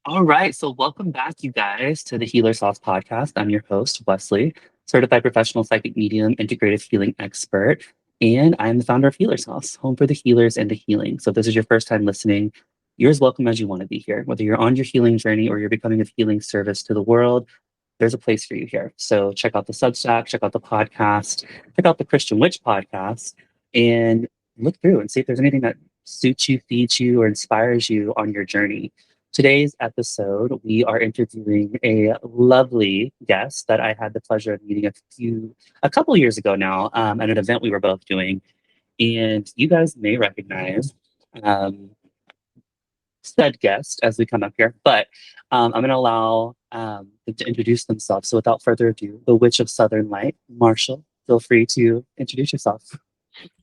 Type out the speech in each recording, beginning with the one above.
All right, so welcome back, you guys, to the Healer Sauce podcast. I'm your host, Wesley, certified professional psychic medium, integrative healing expert, and I'm the founder of Healer Sauce, home for the healers and the healing. So if this is your first time listening, you're as welcome as you want to be here. Whether you're on your healing journey or you're becoming a healing service to the world, there's a place for you here. So check out the Substack, check out the podcast, check out the Christian Witch podcast, and look through and see if there's anything that suits you, feeds you, or inspires you on your journey. Today's episode, we are interviewing a lovely guest that I had the pleasure of meeting a couple years ago now, at an event we were both doing. And you guys may recognize um, said guest as we come up here, but I'm going to allow them to introduce themselves. So without further ado, the Witch of Southern Light, Marshall, feel free to introduce yourself.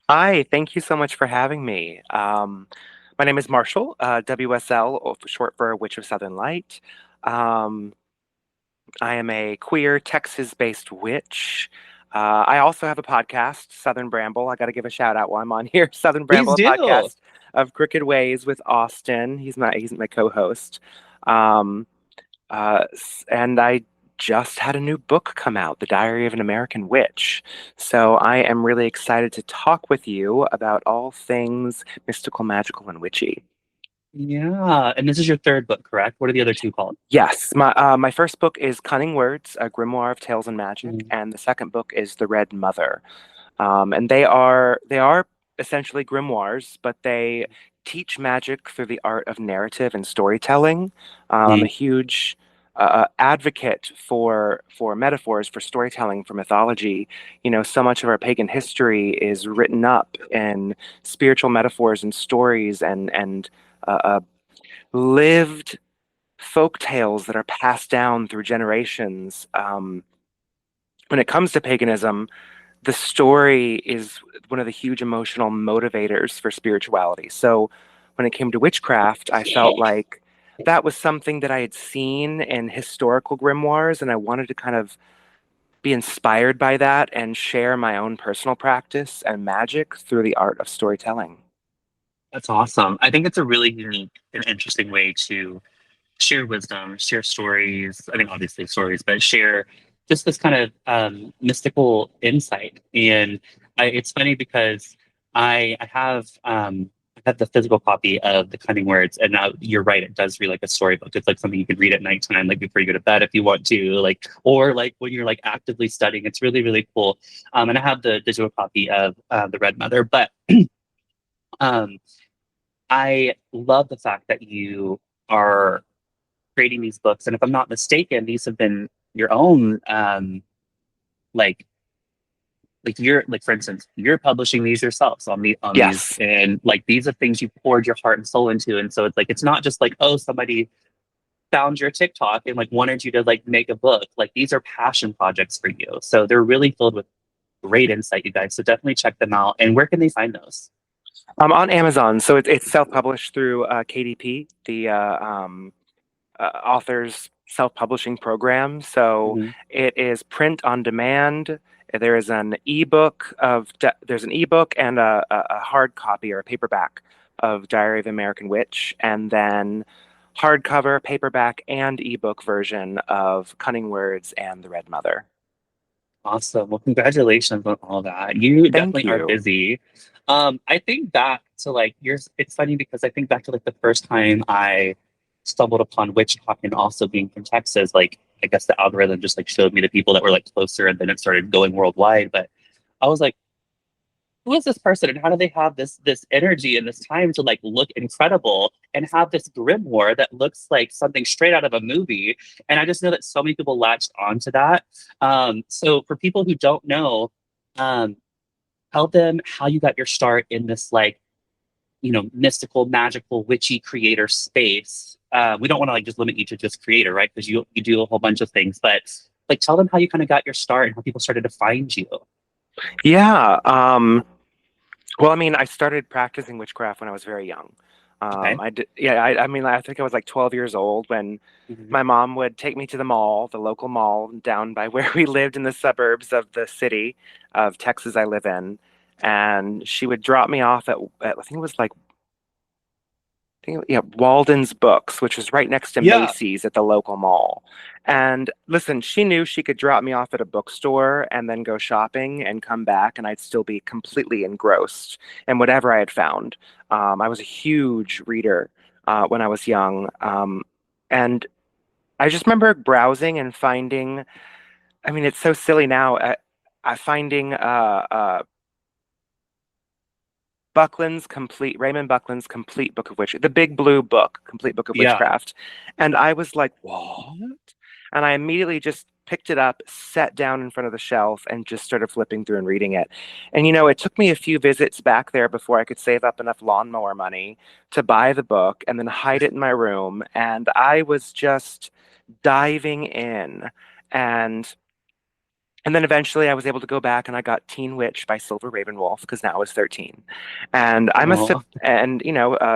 Hi, thank you so much for having me. My name is Marshall, WSL, short for Witch of Southern Light. Um, I am a queer Texas-based witch. I also have a podcast, Southern Bramble. I got to give a shout out while I'm on here. Southern Please Bramble, a do. podcast of Crooked Ways with Austin. He's my co-host. Um, and I just had a new book come out, The Diary of an American Witch. So I am really excited to talk with you about all things mystical, magical, and witchy. Yeah. And this is your third book, correct? What are the other two called? Yes, my first book is Cunning Words, a grimoire of tales and magic, Mm. and the second book is The Red Mother. And they are essentially grimoires, but they teach magic through the art of narrative and storytelling. I'm a Mm. huge advocate for metaphors, for storytelling, for mythology. You know, so much of our pagan history is written up in spiritual metaphors and stories and lived folk tales that are passed down through generations. When it comes to paganism, the story is one of the huge emotional motivators for spirituality. So when it came to witchcraft, I felt like that was something that I had seen in historical grimoires, and I wanted to kind of be inspired by that and share my own personal practice and magic through the art of storytelling. That's awesome. I think it's a really unique and interesting way to share wisdom, share stories. I think obviously stories, but share just this kind of mystical insight. And it's funny because I have the physical copy of the Cunning Words, and now you're right, it does read like a storybook. It's like something you could read at nighttime, like before you go to bed if you want to, like or like when you're like actively studying. It's really really cool. And I have the digital copy of the Red Mother, but um, I love the fact that you are creating these books. And if I'm not mistaken, these have been your own like you're like for instance, you're publishing these yourselves on these Yes. and like these are things you poured your heart and soul into. And so it's like it's not just like, oh, somebody found your TikTok and like wanted you to like make a book. Like these are passion projects for you. So they're really filled with great insight, you guys. So definitely check them out. And where can they find those? On Amazon. So it's self-published through KDP, the author's self-publishing program. So Mm-hmm. it is print on demand. There's an ebook and a hard copy or a paperback of Diary of the American Witch, and then hardcover, paperback, and ebook version of Cunning Words and The Red Mother. Awesome. Well, congratulations on all that. You Thank definitely are you. busy. I think back to like yours. It's funny because I think back to like the first time I stumbled upon Witch Talk and also being from Texas, like I guess the algorithm just like showed me the people that were like closer and then it started going worldwide. But I was like, who is this person and how do they have this energy and this time to like look incredible and have this grimoire that looks like something straight out of a movie? And I just know that so many people latched onto that. So for people who don't know, um, tell them how you got your start in this like mystical, magical, witchy creator space. We don't want to like just limit you to just creator, right? Because you do a whole bunch of things, but like tell them how you kind of got your start and how people started to find you. Yeah. Well, I mean, I started practicing witchcraft when I was very young. Okay. I did, yeah, I mean, I think I was like 12 years old when Mhm. my mom would take me to the mall, the local mall down by where we lived in the suburbs of the city of Texas I live in. And she would drop me off at I think it was like yeah, Walden's Books, which was right next to Yeah. Macy's at the local mall. And listen, she knew she could drop me off at a bookstore and then go shopping and come back, and I'd still be completely engrossed in whatever I had found. I was a huge reader when I was young. And I just remember browsing and finding, I mean, it's so silly now, finding Raymond Buckland's Complete Book of Witch, the big blue book, Complete Book of Yeah. Witchcraft. And I was like, what? And I immediately just picked it up, sat down in front of the shelf, and just started flipping through and reading it. And it took me a few visits back there before I could save up enough lawnmower money to buy the book and then hide it in my room. And I was just diving in. And and then eventually I was able to go back and I got Teen Witch by Silver Ravenwolf because now I was 13. And I must have, Oh. and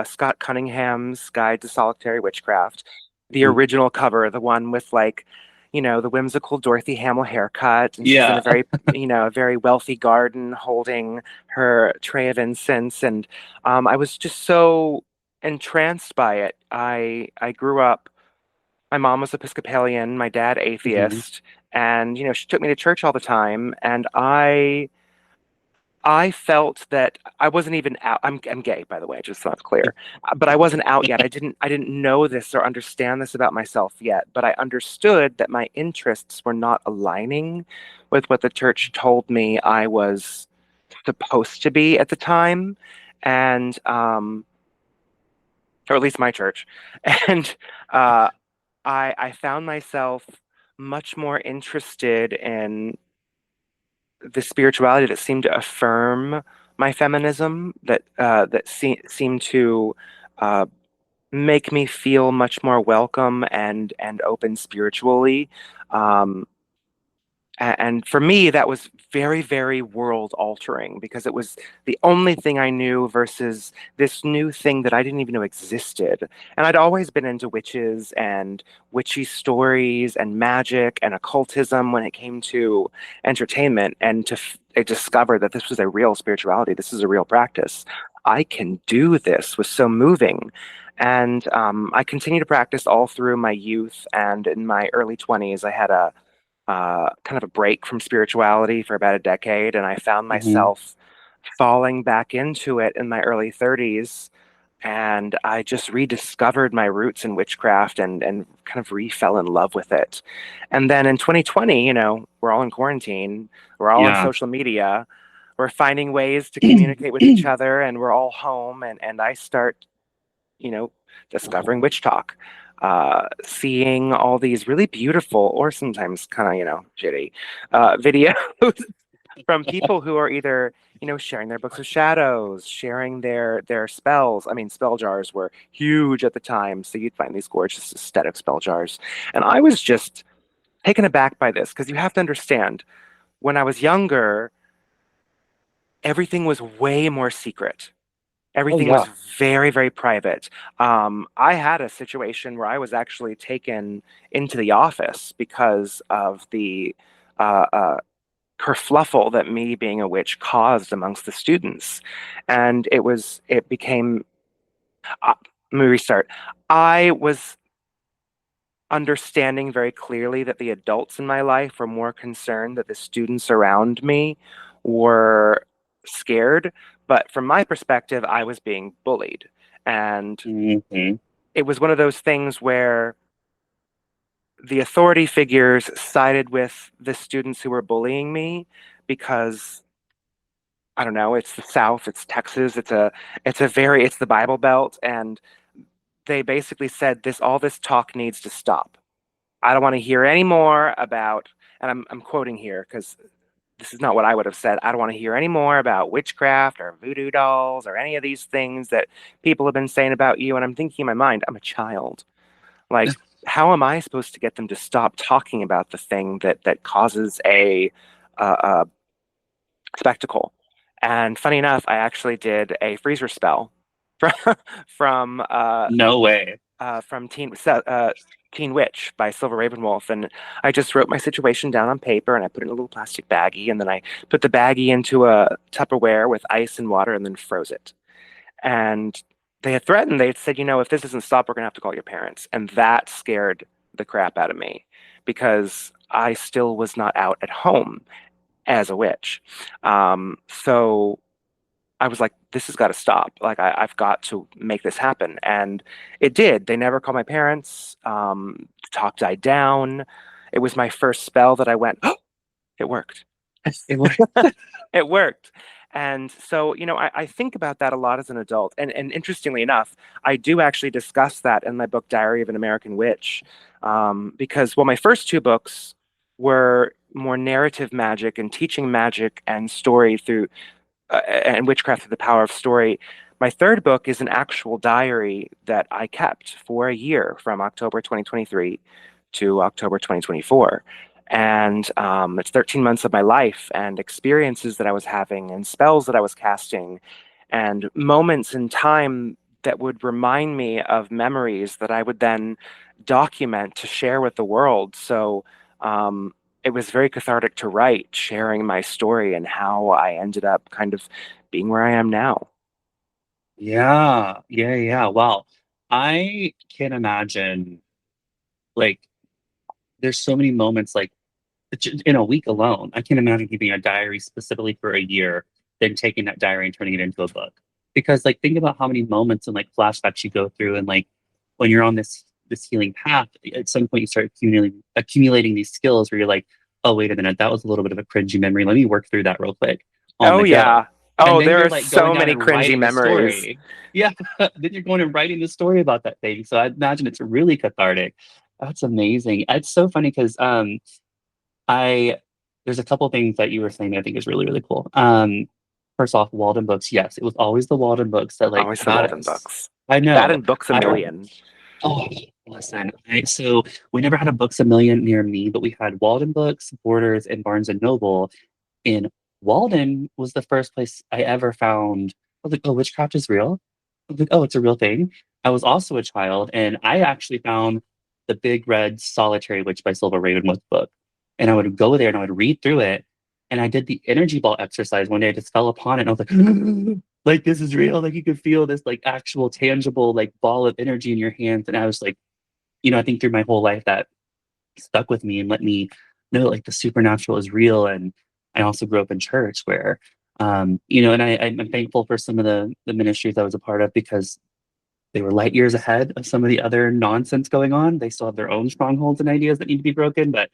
Scott Cunningham's Guide to Solitary Witchcraft, the original cover, the one with like, the whimsical Dorothy Hamill haircut. And she's in Yeah. a very wealthy garden holding her tray of incense. And I was just so entranced by it. I grew up, my mom was Episcopalian, my dad Mhm. atheist, and she took me to church all the time, and I felt that I wasn't even out. I'm gay, by the way, just so it's clear. But I wasn't out yet. I didn't know this or understand this about myself yet, but I understood that my interests were not aligning with what the church told me I was supposed to be at the time. And or at least my church. And uh I found myself much more interested in the spirituality that seemed to affirm my feminism, that seemed to uh, make me feel much more welcome and open spiritually. Um, and for me, that was very, very world altering because it was the only thing I knew versus this new thing that I didn't even know existed. And I'd always been into witches and witchy stories and magic and occultism when it came to entertainment. And I discovered that this was a real spirituality, this is a real practice. I can do this was so moving. And I continued to practice all through my youth, and in my early 20s, I had a kind of a break from spirituality for about a decade, and I found Mhm. myself falling back into it in my early 30s. And I just rediscovered my roots in witchcraft and kind of re-fell in love with it. And then in 2020, we're all in quarantine, we're all on Yeah. social media, we're finding ways to communicate with each other, and we're all home. And I start you know, discovering witch talk, seeing all these really beautiful or sometimes kind of, shitty videos from people who are either, sharing their books of shadows, sharing their spells. I mean, spell jars were huge at the time, so you'd find these gorgeous aesthetic spell jars. And I was just taken aback by this because you have to understand, when I was younger, everything was way more secret. Oh Everything was yeah. very, very private. I had a situation where I was actually taken into the office because of the uh, uh, kerfluffle that me being a witch caused amongst the students. And it became, uh, let me restart. I was understanding very clearly that the adults in my life were more concerned that the students around me were scared. But from my perspective, I was being bullied. And Mhm. it was one of those things where the authority figures sided with the students who were bullying me because I don't know, it's the South, it's Texas, it's the Bible Belt, and they basically said all this talk needs to stop. I don't want to hear any more about, and I'm quoting here because this is not what I would have said. I don't want to hear any more about witchcraft or voodoo dolls or any of these things that people have been saying about you. And I'm thinking in my mind, I'm a child. Like, how am I supposed to get them to stop talking about the thing that causes a spectacle? And funny enough, I actually did a freezer spell from from No way. Teen Witch by Silver Ravenwolf. And I just wrote my situation down on paper and I put it in a little plastic baggie. And then I put the baggie into a Tupperware with ice and water and then froze it. And they had threatened. They had said, if this doesn't stop, we're gonna have to call your parents, and that scared the crap out of me because I still was not out at home as a witch. So I was like, this has got to stop. Like, I've got to make this happen. And it did. They never called my parents. Talk died down. It was my first spell that I went, oh, it worked. It was, It worked. And so, I think about that a lot as an adult. And interestingly enough, I do actually discuss that in my book, Diary of an American Witch. Because, well, my first two books were more narrative magic and teaching magic and story through and Witchcraft Through the Power of Story. My third book is an actual diary that I kept for a year from October 2023 to October 2024. And it's 13 months of my life and experiences that I was having and spells that I was casting and moments in time that would remind me of memories that I would then document to share with the world. So it was very cathartic to write, sharing my story and how I ended up kind of being where I am now. yeah, yeah, yeah. Wow. I can't imagine, like, there's so many moments, like, in a week alone. I can't imagine keeping a diary specifically for a year, then taking that diary and turning it into a book. Because, like, think about how many moments and like flashbacks you go through, and like when you're on this healing path, at some point you start accumulating these skills where you're like, oh wait a minute, that was a little bit of a cringy memory. Let me work through that real quick on Oh, the go. yeah. And Oh, then there you're are like going so down many and cringy writing the memories. story. Yeah, then you're going and writing the story about that thing. So I imagine it's really cathartic. That's amazing. It's so funny because I there's a couple things that you were saying that I think is really, really cool. First off, Walden books. Yes, it was always the Walden books that like Always the got Walden us. books. I That know. and Books a I Million. oh listen. So we never had a Books a Million near me, but we had Walden Books, Borders, and Barnes and Noble. And Walden was the first place I ever found. I was like, oh, witchcraft is real. I was like, oh, it's a real thing. I was also a child, and I actually found the Big Red Solitary Witch by Silver Ravenwood book. And I would go there and I would read through it. And I did the energy ball exercise one day. I just fell upon it and I was like, like this is real. Like you could feel this like actual tangible like ball of energy in your hands. And I was like, I think through my whole life that stuck with me and let me know like the supernatural is real. And I also grew up in church where, and I'm thankful for some of the ministries I was a part of because they were light years ahead of some of the other nonsense going on. They still have their own strongholds and ideas that need to be broken, but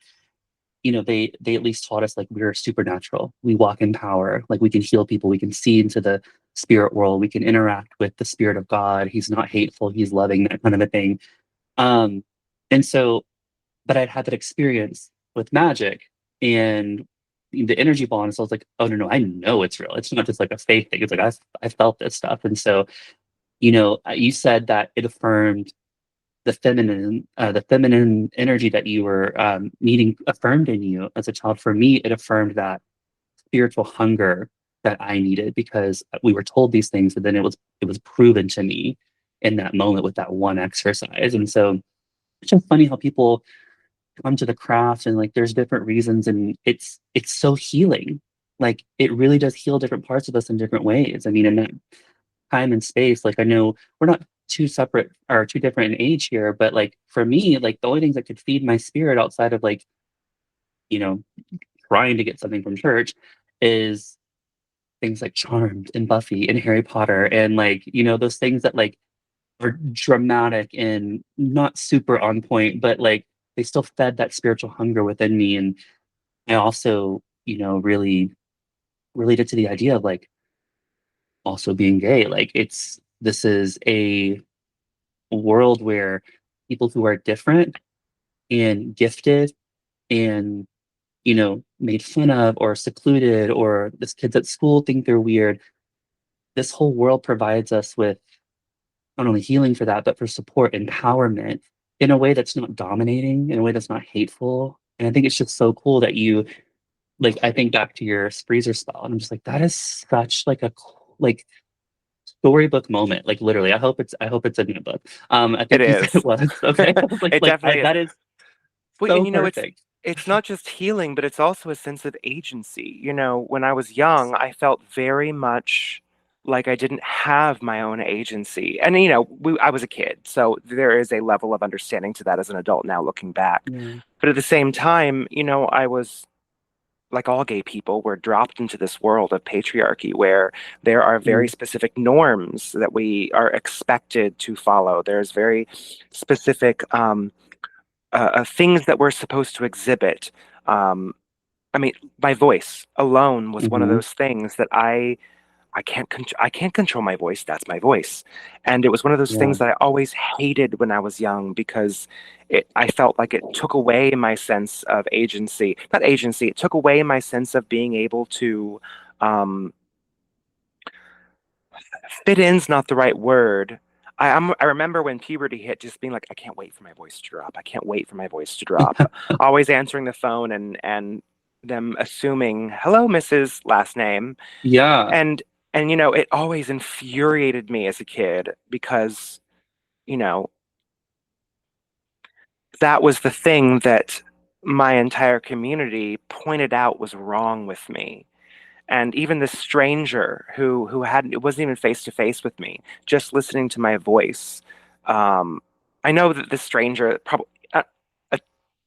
they at least taught us like we're supernatural. We walk in power, like we can heal people, we can see into the spirit world, we can interact with the spirit of God. He's not hateful, he's loving, that kind of a thing. Um, and so but I'd had that experience with magic and the energy ball, and so I was like, oh no, I know it's real. It's not just like a faith thing. It's like I felt this stuff, and so you said that it affirmed the feminine energy that you were needing affirmed in you as a child. For me, it affirmed that spiritual hunger that I needed because we were told these things, and then it was proven to me in that moment with that one exercise, and so it's just funny how people come to the craft and like there's different reasons and it's so healing. Like it really does heal different parts of us in different ways. I mean, in that time and space, like I know we're not too separate or too different in age here, but like for me, like the only things that could feed my spirit outside of like, you know, trying to get something from church is things like Charmed and Buffy and Harry Potter and like, those things that like are dramatic and not super on point, but like they still fed that spiritual hunger within me. And I also, really related to the idea of like also being gay. Like this is a world where people who are different and gifted and, made fun of or secluded or this kids at school think they're weird. This whole world provides us with not only healing for that, but for support, empowerment in a way that's not dominating, in a way that's not hateful. And I think it's just so cool that you like. I think back to your freezer spell, and I'm just like, that is such like a like storybook moment. Like literally, I hope it's in the book. I It think you said is. it was okay. I was It definitely is. that is Well, and so perfect. it's not just healing, but it's also a sense of agency. When I was young, I felt very much like I didn't have my own agency. And I was a kid, so there is a level of understanding to that as an adult now looking back. Yeah. But at the same time, I was like all gay people, we're dropped into this world of patriarchy where there are very Mm, specific norms that we are expected to follow. There's very specific things that we're supposed to exhibit. Um, I mean, my voice alone was one of mm-hmm. those things that I can't control my voice. That's my voice. And it was one of those Yeah. things that I always hated when I was young because I felt like it took away my sense of agency. Not agency, it took away my sense of being able to um, fit in's not the right word. I remember when puberty hit, just being like, I can't wait for my voice to drop. I can't wait for my voice to drop. Always answering the phone and them assuming, hello, Mrs. Last name. Yeah. And it always infuriated me as a kid because, you know, that was the thing that my entire community pointed out was wrong with me. And even the stranger who hadn't it wasn't even face to face with me, just listening to my voice. Um, I know that the stranger probably a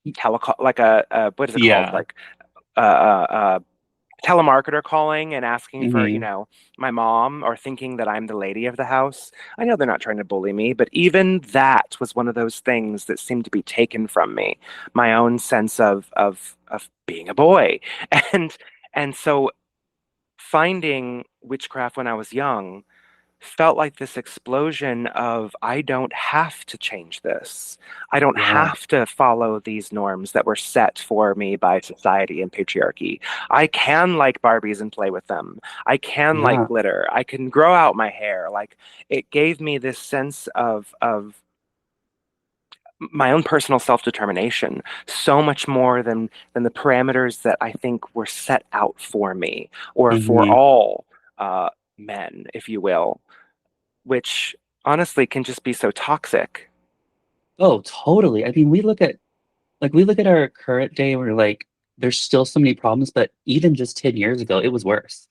telecall like a what is it called? Yeah. Like a telemarketer calling and asking for, Hmm. my mom or thinking that I'm the lady of the house. I know they're not trying to bully me, but even that was one of those things that seemed to be taken from me, my own sense of being a boy. And and so finding witchcraft when I was young felt like this explosion of I don't have to change this. I don't Yeah. have to follow these norms that were set for me by society and patriarchy. I can like Barbies and play with them. I can like Yeah. glitter. I can grow out my hair. Like it gave me this sense of my own personal self-determination so much more than the parameters that I think were set out for me or for Hmm. all men, if you will, which honestly can just be so toxic. Oh, totally. I mean, we look at our current day and we're like, there's still so many problems, but even just 10 years ago, it was worse.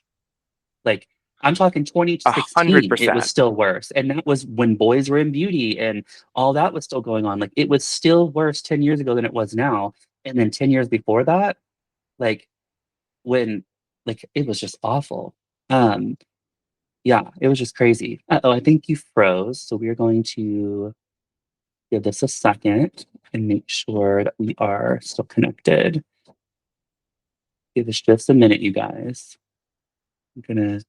Like, I'm talking A hundred 2016, it was percent. still worse. And that was when boys were in beauty and all that was still going on. Like, it was still worse 10 years ago than it was now. And then 10 years before that, like, when, like, it was just awful. Um, yeah, it was just crazy. Oh, I think you froze. So we are going to give this a second and make sure that we are still connected. Give us just a minute, you guys. I'm gonna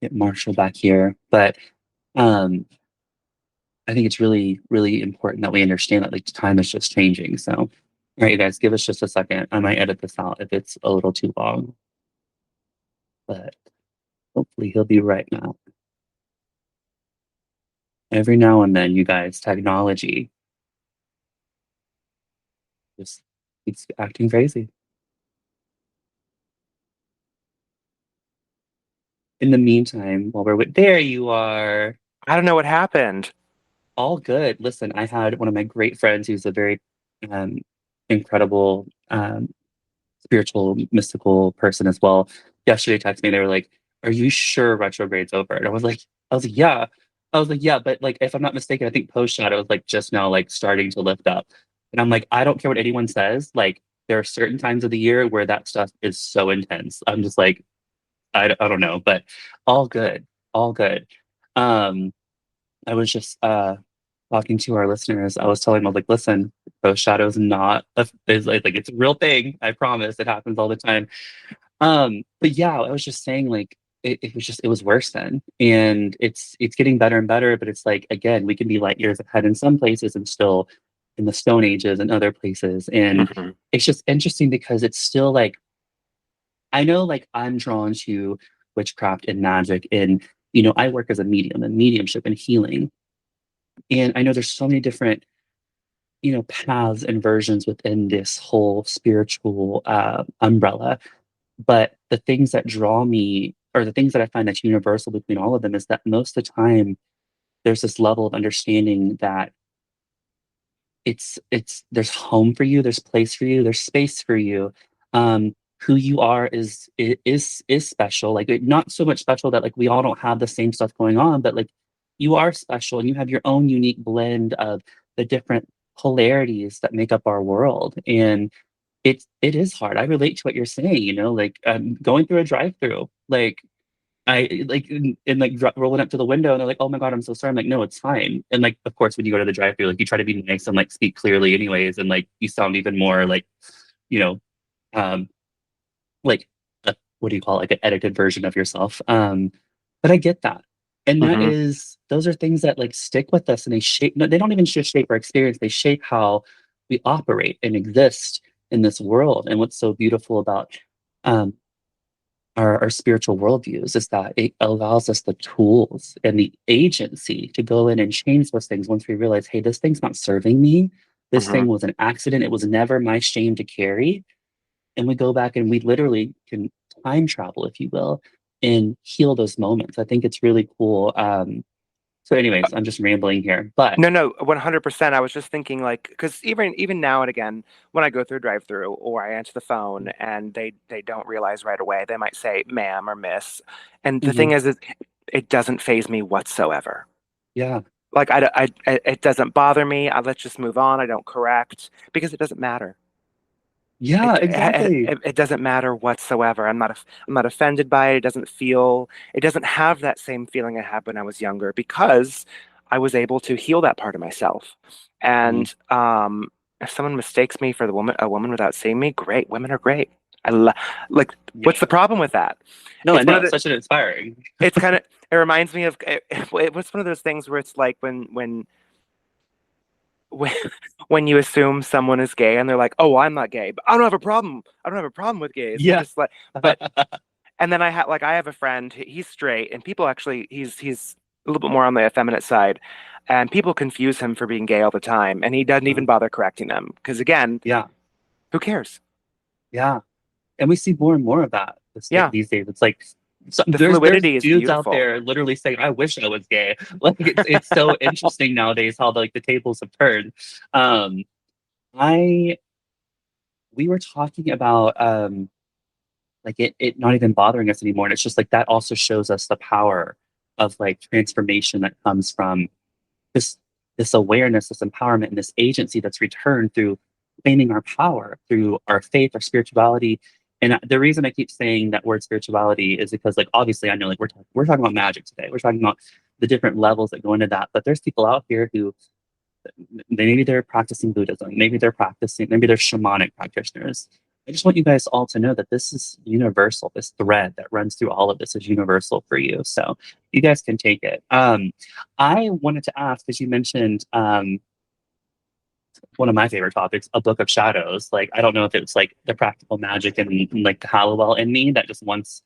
get Marshall back here. But um, I think it's really, really important that we understand that like time is just changing. So, all right, you guys, give us just a second. I might edit this out if it's a little too long, but hopefully he'll be right now. Every now and then, you guys, technology just keeps acting crazy. In the meantime, while we're there, you are. I don't know what happened. All good. Listen, I had one of my great friends who's a very um, incredible spiritual, mystical person as well. Yesterday, texted me. They were like, "Are you sure retrograde's over?" And I was like, "Yeah." I was like, "Yeah," but like, if I'm not mistaken, I think post shadow is like just now like starting to lift up. And I'm like, I don't care what anyone says. Like, there are certain times of the year where that stuff is so intense. I'm just like, I don't know, but all good, all good. Um, I was just talking to our listeners. I was telling them, I was like, listen, ghost shadow's not is like it's a real thing. I promise. It happens all the time. But yeah, I was just saying like it was just it was worse then. And it's getting better and better, but it's like again, we can be light years ahead in some places and still in the stone ages and other places. And Mhm. it's just interesting because it's still like I know like I'm drawn to witchcraft and magic and I work as a medium and mediumship and healing. And I know there's so many different paths and versions within this whole spiritual umbrella. But the things that draw me, or the things that I find that's universal between all of them, is that most of the time there's this level of understanding that it's there's home for you, there's place for you, there's space for you. who you are is special. Like not so much special that like we all don't have the same stuff going on, but like you are special and you have your own unique blend of the different polarities that make up our world. And it is hard. I relate to what you're saying, like going through a drive-through, like I like and like rolling up to the window and they're like, "Oh my God, I'm so sorry." I'm like, "No, it's fine." And like, of course, when you go to the drive-through, like you try to be nice and like speak clearly anyways, and like you sound even more like, you know, um, like what do you call it? Like an edited version of yourself. But I get that. And Hmm. those are things that like stick with us and they shape, no, they don't even just shape our experience, they shape how we operate and exist in this world. And what's so beautiful about um, our spiritual worldviews is that it allows us the tools and the agency to go in and change those things once we realize, hey, this thing's not serving me. This Hmm. thing was an accident. It was never my shame to carry, and we go back and we literally can time travel, if you will, and heal those moments. I think it's really cool. So, anyways, I'm just rambling here, but No, no, 100%. I was just thinking like, because even now and again, when I go through a drive-through or I answer the phone and they don't realize right away, they might say "ma'am" or "miss," and the thing mhm, is, it doesn't faze me whatsoever. yeah, Like it doesn't bother me. Let's just move on. I don't correct because it doesn't matter. yeah, exactly. It doesn't matter whatsoever. I'm not offended by it. It doesn't have that same feeling I had when I was younger because I was able to heal that part of myself. Mhm, And if someone mistakes me for a woman without seeing me, great. Women are great. I lo like, what's the yeah. problem with that? No, I It's one know. of It's the, such an inspiring. it's kind of, it reminds me of, it was one of those things where it's like when when you assume someone is gay and they're like, "Oh, I'm not gay, but I don't have a problem. I don't have a problem with gays." And you're Yeah. just like, but and then I have a friend. He's straight, and people actually he's a little bit more on the effeminate side, and people confuse him for being gay all the time, and he doesn't even bother correcting them because again, Yeah. who cares? Yeah. And we see more and more of that Yeah, these days. It's like the there's fluidity is dudes out beautiful. there literally saying, "I wish I was gay." Like it's so interesting nowadays how like the tables have turned. Um, I we were talking about like it not even bothering us anymore, and it's just like that also shows us the power of like transformation that comes from this this awareness, this empowerment, and this agency that's returned through claiming our power, through our faith, our spirituality. And the reason I keep saying that word spirituality is because, like, obviously, I know, like, we're talking about magic today. We're talking about the different levels that go into that. But there's people out here who maybe they're practicing Buddhism, maybe they're shamanic practitioners. I just want you guys all to know that this is universal. This thread that runs through all of this is universal for you. So you guys can take it. I wanted to ask, as you mentioned, one of my favorite topics, a book of shadows. Like, I don't know if it's like the practical magic and like the Hallowell in me that just wants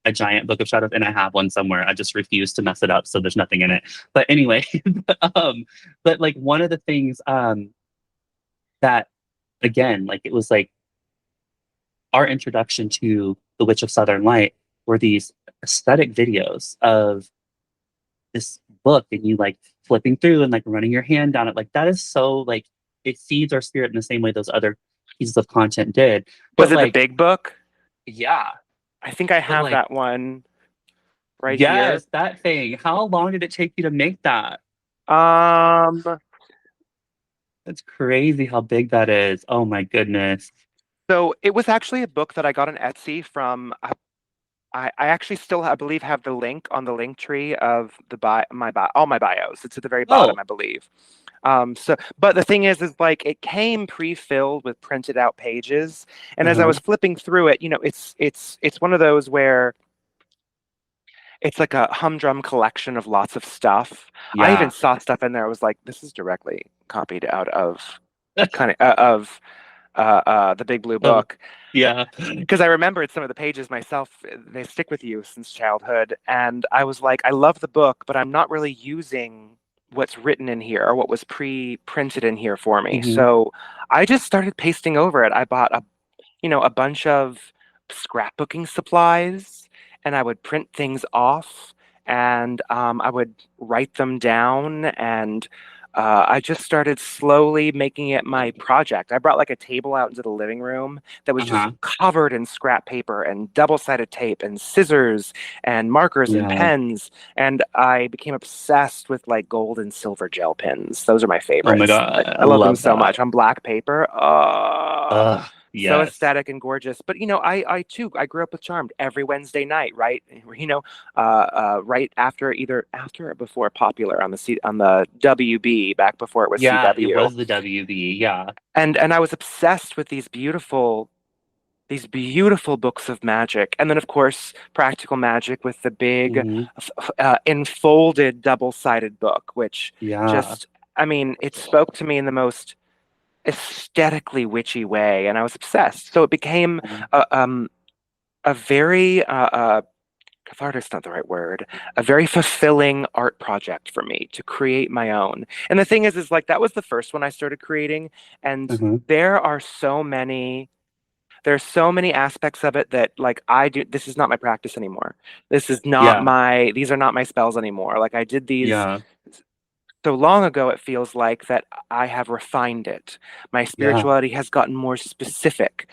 a giant book of shadows, and I have one somewhere. I just refuse to mess it up, so there's nothing in it. But anyway, but like one of the things that again, like it was like our introduction to The Witch of Southern Light were these aesthetic videos of this book and you like flipping through and like running your hand down it. Like that is so like it feeds our spirit in the same way those other pieces of content did. Was But it the like, big book? yeah, I think I but have like, that one right here. yes, that thing. How long did it take you to make that? Um, That's crazy how big that is. Oh my goodness. so it was actually a book that I got on Etsy from I actually still, I believe, have the link on the link tree of all my bios. It's at the very bottom, Oh, I believe. But the thing is like it came pre-filled with printed out pages, and as I uh-huh. was flipping through it, it's one of those where it's like a humdrum collection of lots of stuff. I even Yeah. saw stuff in there. I was like, this is directly copied out of kind of the Big Blue Oh, Book yeah. because I remembered some of the pages myself. They stick with you since childhood. And I was like, I love the book, but I'm not really using what's written in here or what was pre-printed in here for me. Hmm. So I just started pasting over it. I bought a bunch of scrapbooking supplies and I would print things off and I would write them down and I just started slowly making it my project. I brought like a table out into the living room that was just Uh-huh. covered in scrap paper and double-sided tape and scissors and markers and Yeah. pens. And I became obsessed with like gold and silver gel pens. Those are my Oh my favorites. God. I I love them love so that. much on black paper. Ugh, So yes. aesthetic and gorgeous. But I too, I grew up with Charmed every Wednesday night, right? Right after either after or before Popular on the WB back before it was Yeah, it CW. was the WB. Yeah. And I was obsessed with these beautiful books of magic. And then of course Practical Magic with the big Hmm. enfolded double-sided book, which Yeah. just I mean, it spoke to me in the most aesthetically witchy way, and I was obsessed. So it became a, um, a very cathartic's not the right word, a very fulfilling art project for me to create my own. And the thing is like that was the first one I started creating, and Uh-huh. there are so many. There's so many aspects of it that like I do. This is not my practice anymore. This is not Yeah. my. These are not my spells anymore. Like I did these Yeah. so long ago, it feels like that I have refined it. My Yeah. spirituality has gotten more specific.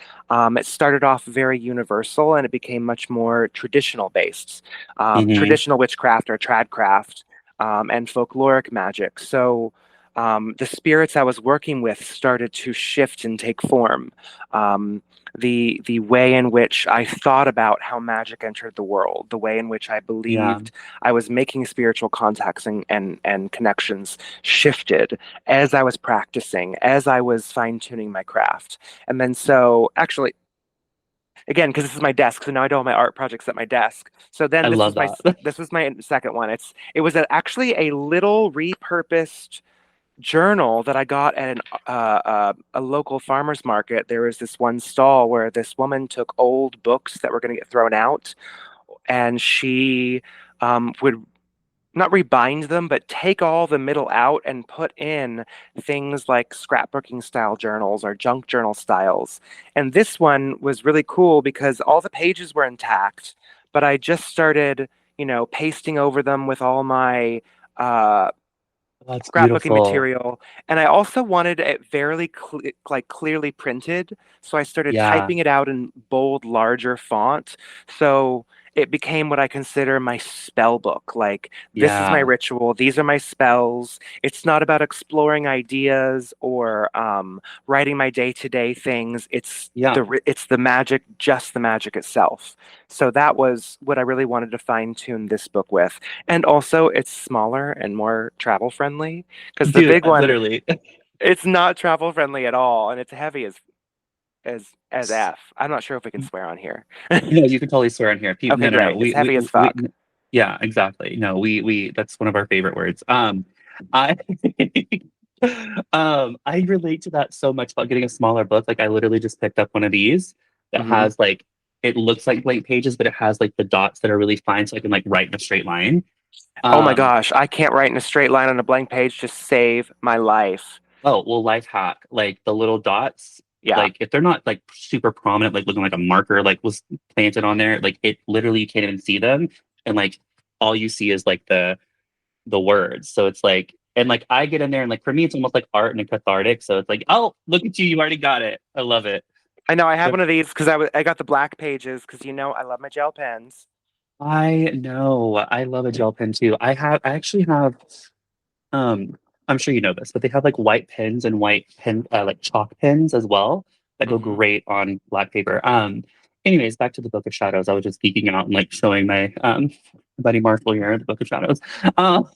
It started off very universal and it became much more traditional based, Hmm. traditional witchcraft or tradcraft, and folkloric magic. So the spirits I was working with started to shift and take form. Um, the way in which I thought about how magic entered the world, the way in which I Yeah. believed I was making spiritual contacts and connections shifted as I was practicing, as I was fine tuning my craft. And then so actually again, because this is my desk, so now I do all my art projects at my desk. So I then love that. this was my second one. It was actually a little repurposed journal that I got at a local farmer's market. There was this one stall where this woman took old books that were going to get thrown out, and she would not rebind them, but take all the middle out and put in things like scrapbooking style journals or junk journal styles. And this one was really cool because all the pages were intact, but I just started, pasting over them with all my uh, That's scrapbooking beautiful. material, and I also wanted it like clearly printed, so I started Yeah. typing it out in bold, larger font. So it became what I consider my spell book. Like, this is my Yeah. ritual, these are my spells. It's not about exploring ideas or writing my day-to-day things. Yeah. It's the magic, just the magic itself. So that was what I really wanted to fine tune this book with. And also, it's smaller and more travel friendly because the Dude, big one, literally. it's not travel friendly at all, and it's heavy as f. I'm not sure if we can swear on here. No, you can totally swear on here. Okay, No, no, no. great. It's heavy as We, fuck. yeah, exactly. No, that's one of our favorite words. I, I relate to that so much about getting a smaller book. Like, I literally just picked up one of these that Hmm. has like, it looks like blank pages, but it has like the dots that are really fine, so I can like write in a straight line. Oh my Um, gosh, I can't write in a straight line on a blank page to save my life. Oh, well, life hack, like the little dots, Yeah, like if they're not like super prominent, like looking like a marker, like was planted on there, like it literally you can't even see them. And like all you see is like the words. So it's like, and like I get in there and like for me, it's almost like art and a cathartic. So it's like, oh, look at you, you already got it. I love it. I know. I have Yep. one of these because I got the black pages because I love my gel pens. I know. I love a gel pen too. I actually have Um, I'm sure you know this, but they have like white pens and white pen, like chalk pens as well that go Hmm. great on black paper. Anyways, back to the Book of Shadows. I was just geeking out and like showing my buddy Marshall here, the Book of Shadows. Um,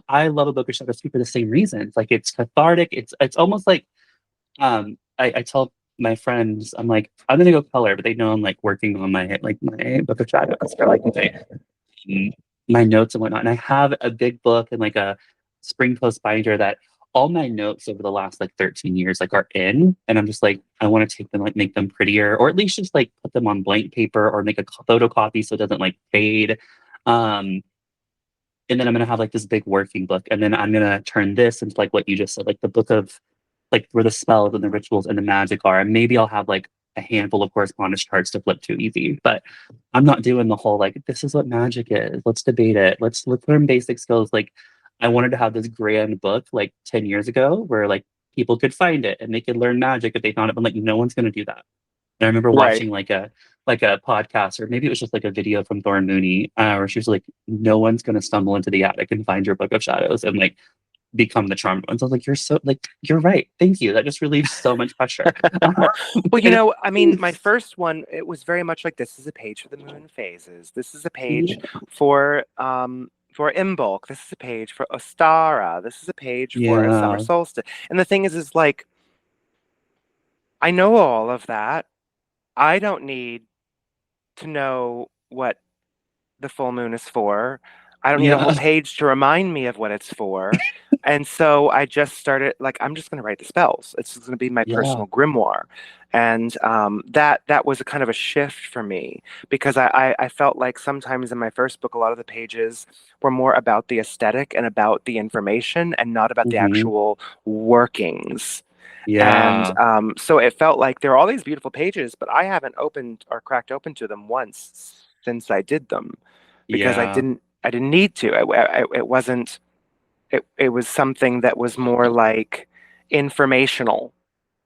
I love a Book of Shadows too for the same reasons. Like it's cathartic. It's almost like I tell my friends I'm like I'm gonna go color, but they know I'm like working on my Book of Shadows. They're like, okay, mm, my notes and whatnot. And I have a big book and like a spring post binder that all my notes over the last like 13 years like are in. And I'm just like, I want to take them, like make them prettier, or at least just like put them on blank paper or make a photocopy so it doesn't like fade. Um, and then I'm gonna have like this big working book, and then I'm gonna turn this into like what you just said, like the book of like where the spells and the rituals and the magic are. And maybe I'll have like a handful of correspondence charts to flip to easy. But I'm not doing the whole like this is what magic is. Let's debate it. Let's learn basic skills. Like I wanted to have this grand book like 10 years ago where like people could find it and they could learn magic if they found it, but like no one's gonna do that. And I remember Right. watching like a podcast, or maybe it was just like a video from Thorn Mooney, where she was like, "No one's gonna stumble into the attic and find your Book of Shadows and like become the charmed ones." I was like, "You're so like you're right. Thank you. That just relieves so much pressure." Well, And I mean, my first one, it was very much like this is a page for the moon phases. This is a page yeah, for Imbolc. This is a page for Ostara. This is a page for a summer yeah, solstice. And the thing is like I know all of that. I don't need to know what the full moon is for. I don't need a whole yeah, page to remind me of what it's for. And so I just started like I'm just going to write the spells. It's going to be my yeah. personal grimoire, and that was a kind of a shift for me because I felt like sometimes in my first book a lot of the pages were more about the aesthetic and about the information and not about the Hmm. actual workings. And Yeah, so it felt like there are all these beautiful pages, but I haven't opened or cracked open to them once since I did them because yeah, I didn't need to. It wasn't it was something that was more like informational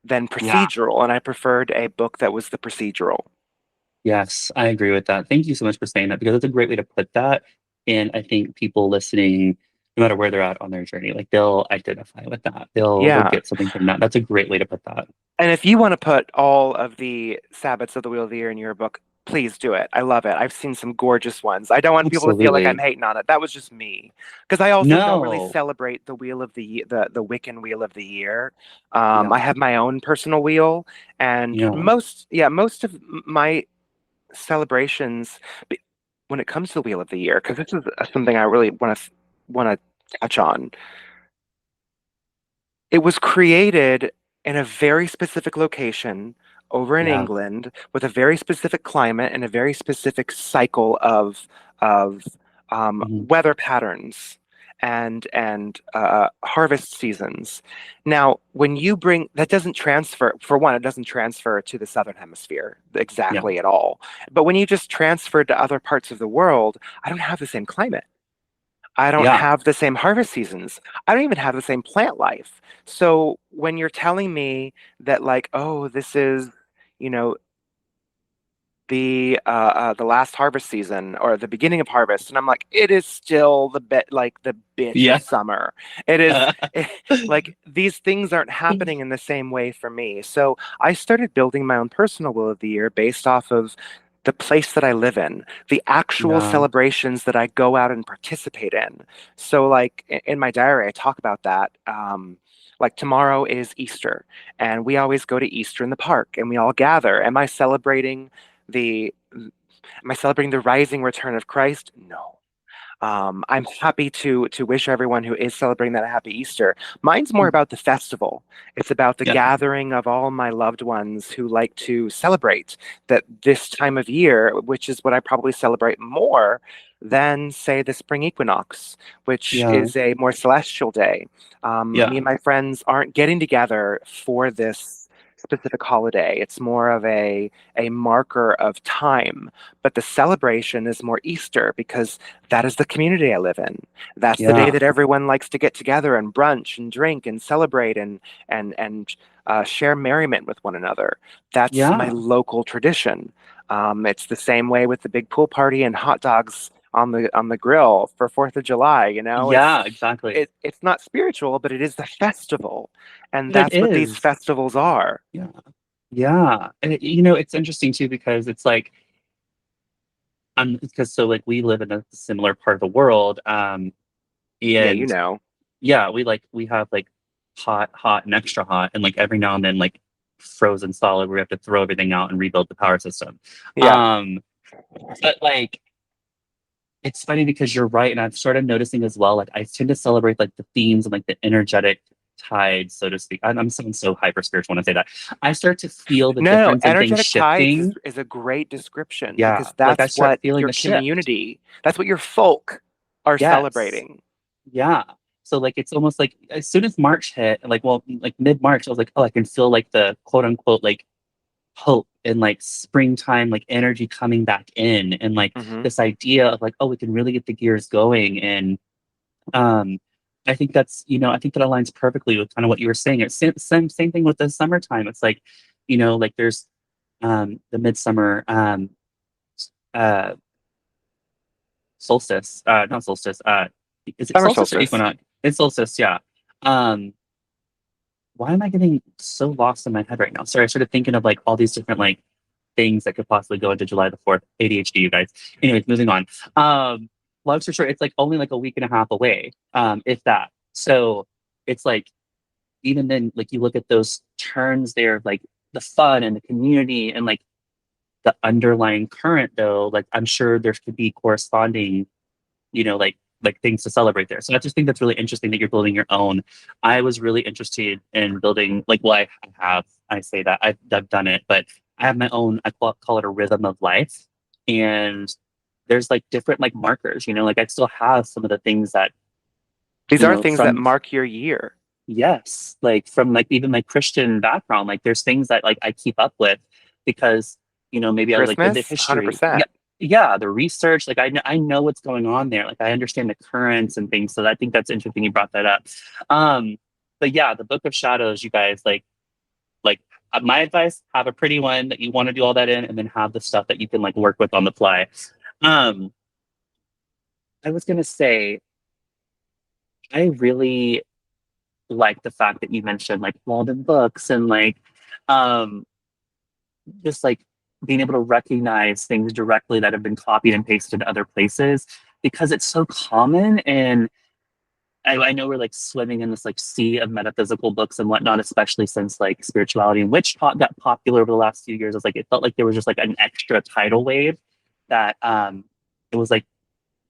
than yeah. procedural, and I preferred a book that was the procedural. Yes, I agree with that. Thank you so much for saying that because it's a great way to put that. And I think people listening, no matter where they're at on their journey, like they'll identify with that. They'll Yeah. get something from that. That's a great way to put that. And if you want to put all of the Sabbats of the Wheel of the Year in your book, please do it. I love it. I've seen some gorgeous ones. I don't want people to feel like I'm Absolutely. hating on it. That was just me. Because I also don't really No. celebrate the Wheel of the Wiccan Wheel of the Year. I Yeah. have my own personal wheel, and Yeah. most of my celebrations when it comes to the Wheel of the Year, because this is something I really want to touch on. It was created in a very specific location over in Yeah. England with a very specific climate and a very specific cycle of Mhm. weather patterns and harvest seasons. Now, when you bring that doesn't transfer for one, it doesn't transfer to the southern hemisphere Yeah. exactly at all. But when you just transfer to other parts of the world, I don't have the same climate. I don't Yeah. have the same harvest seasons. I don't even have the same plant life. So when you're telling me that, like, oh, this is, you know, the last harvest season or the beginning of harvest, and I'm like, it is still the bit like the bitch of Yeah. summer. It is like these things aren't happening in the same way for me. So I started building my own personal will of the year based off of the place that I live in, the actual Yeah. celebrations that I go out and participate in. So like in my diary, I talk about that. Like tomorrow is Easter, and we always go to Easter in the park, and we all gather. The am I celebrating the rising return of Christ? No. I'm happy to wish everyone who is celebrating that a happy Easter. Mine's more about the festival. It's about the Yeah. gathering of all my loved ones who like to celebrate that this time of year, which is what I probably celebrate more than, say, the spring equinox, which Yeah. is a more celestial day. Me Yeah. and my friends aren't getting together for this specific holiday. It's more of a marker of time, but the celebration is more Easter because that is the community I live in. That's the day Yeah. that everyone likes to get together and brunch and drink and celebrate and share merriment with one another. That's my Yeah. local tradition. It's the same way with the big pool party and hot dogs on the grill for Fourth of July. You know, Yeah. Exactly. it's not spiritual, but it is the festival, and But it that's what these is. festivals are. Yeah. Yeah. And it's interesting too because it's like because so like we live in a similar part of the world. Yeah, you And know. yeah, we have like hot, and extra hot, and like every now and then like frozen solid where we have to throw everything out and rebuild the power system. Yeah. Um, but like it's funny because you're right, and I've started noticing as well. Like I tend to celebrate like the themes and like the energetic tides, so to speak. I'm someone so hyper spiritual when I say that. I start to feel the No, difference in things energetic tides shifting. is a great description Yeah, because like I that's start what feeling your the shift. community, that's what your folk are Yes. celebrating. Yeah. So like it's almost like as soon as March hit, like well, like mid-March, I was like, oh, I can feel like the quote unquote like hope and like springtime like energy coming back in and like Hmm. this idea of like, oh, we can really get the gears going. And um I think that's, I think that aligns perfectly with kind of what you were saying. It's same thing with the summertime. It's like, like there's the midsummer uh solstice, not solstice, is it Summer solstice or solstice. equinox? It's solstice, yeah. Um, why am I getting so lost in my head right now? Sorry, I started thinking of like all these different like things that could possibly go into July the 4th. ADHD, you guys. Anyways, moving on. Long story short, it's like only like a week and a half away, if that. So it's like even then, like you look at those turns there, like the fun and the community and like the underlying current though, like I'm sure there could be corresponding, like things to celebrate there. So I just think that's really interesting that you're building your own. I was really interested in building like well, I say that I've done it, but I have my own, I call it a rhythm of life. And there's like different like markers, like I still have some of the things that, These are things that from mark your year. yes, like from like even my Christian background, like there's things that like I keep up with because, maybe I like the Christmas, history. 100%. Yeah, yeah, the research, like I know what's going on there. Like I understand the currents and things. So I think that's interesting you brought that up. Um, but yeah, the Book of Shadows, you guys, like my advice, have a pretty one that you want to do all that in, and then have the stuff that you can like work with on the fly. Um, I was gonna say, I really like the fact that you mentioned like Walden Books and like um just like being able to recognize things directly that have been copied and pasted in other places because it's so common. And I know we're like swimming in this like sea of metaphysical books and whatnot, especially since like spirituality and witch talk got popular over the last few years. It's like it felt like there was just like an extra tidal wave that it was like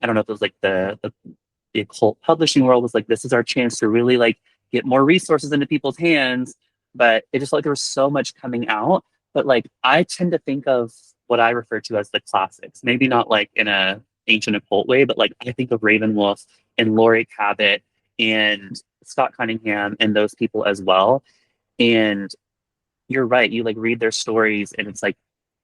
I don't know if it was like the occult publishing world was like, this is our chance to really like get more resources into people's hands. But it just felt like there was so much coming out. But like I tend to think of what I refer to as the classics, maybe not like in a ancient occult way, but like I think of Ravenwolf and Laurie Cabot and Scott Cunningham and those people as well. And you're right. You like read their stories, and it's like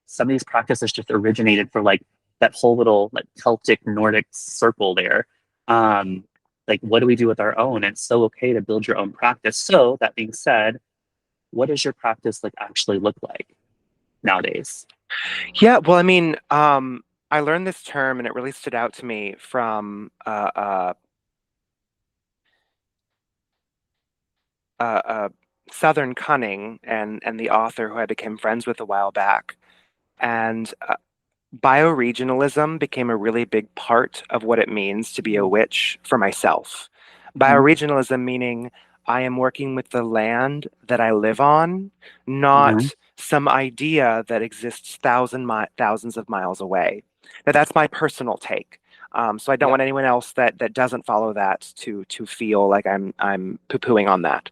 some of these practices just originated for like that whole little like Celtic Nordic circle there. Um, like, what do we do with our own? It's so okay to build your own practice. So that being said, what does your practice like actually look like nowadays? Yeah, well, I mean, I learned this term and it really stood out to me from Southern Cunning and the author who I became friends with a while back. And bioregionalism became a really big part of what it means to be a witch for myself. Mm-hmm. Bioregionalism meaning I am working with the land that I live on, Mm-hmm. not some idea that exists thousands of miles away. Now, that's my personal take. So I don't Yeah. want anyone else that doesn't follow that to feel like I'm poo-pooing on that.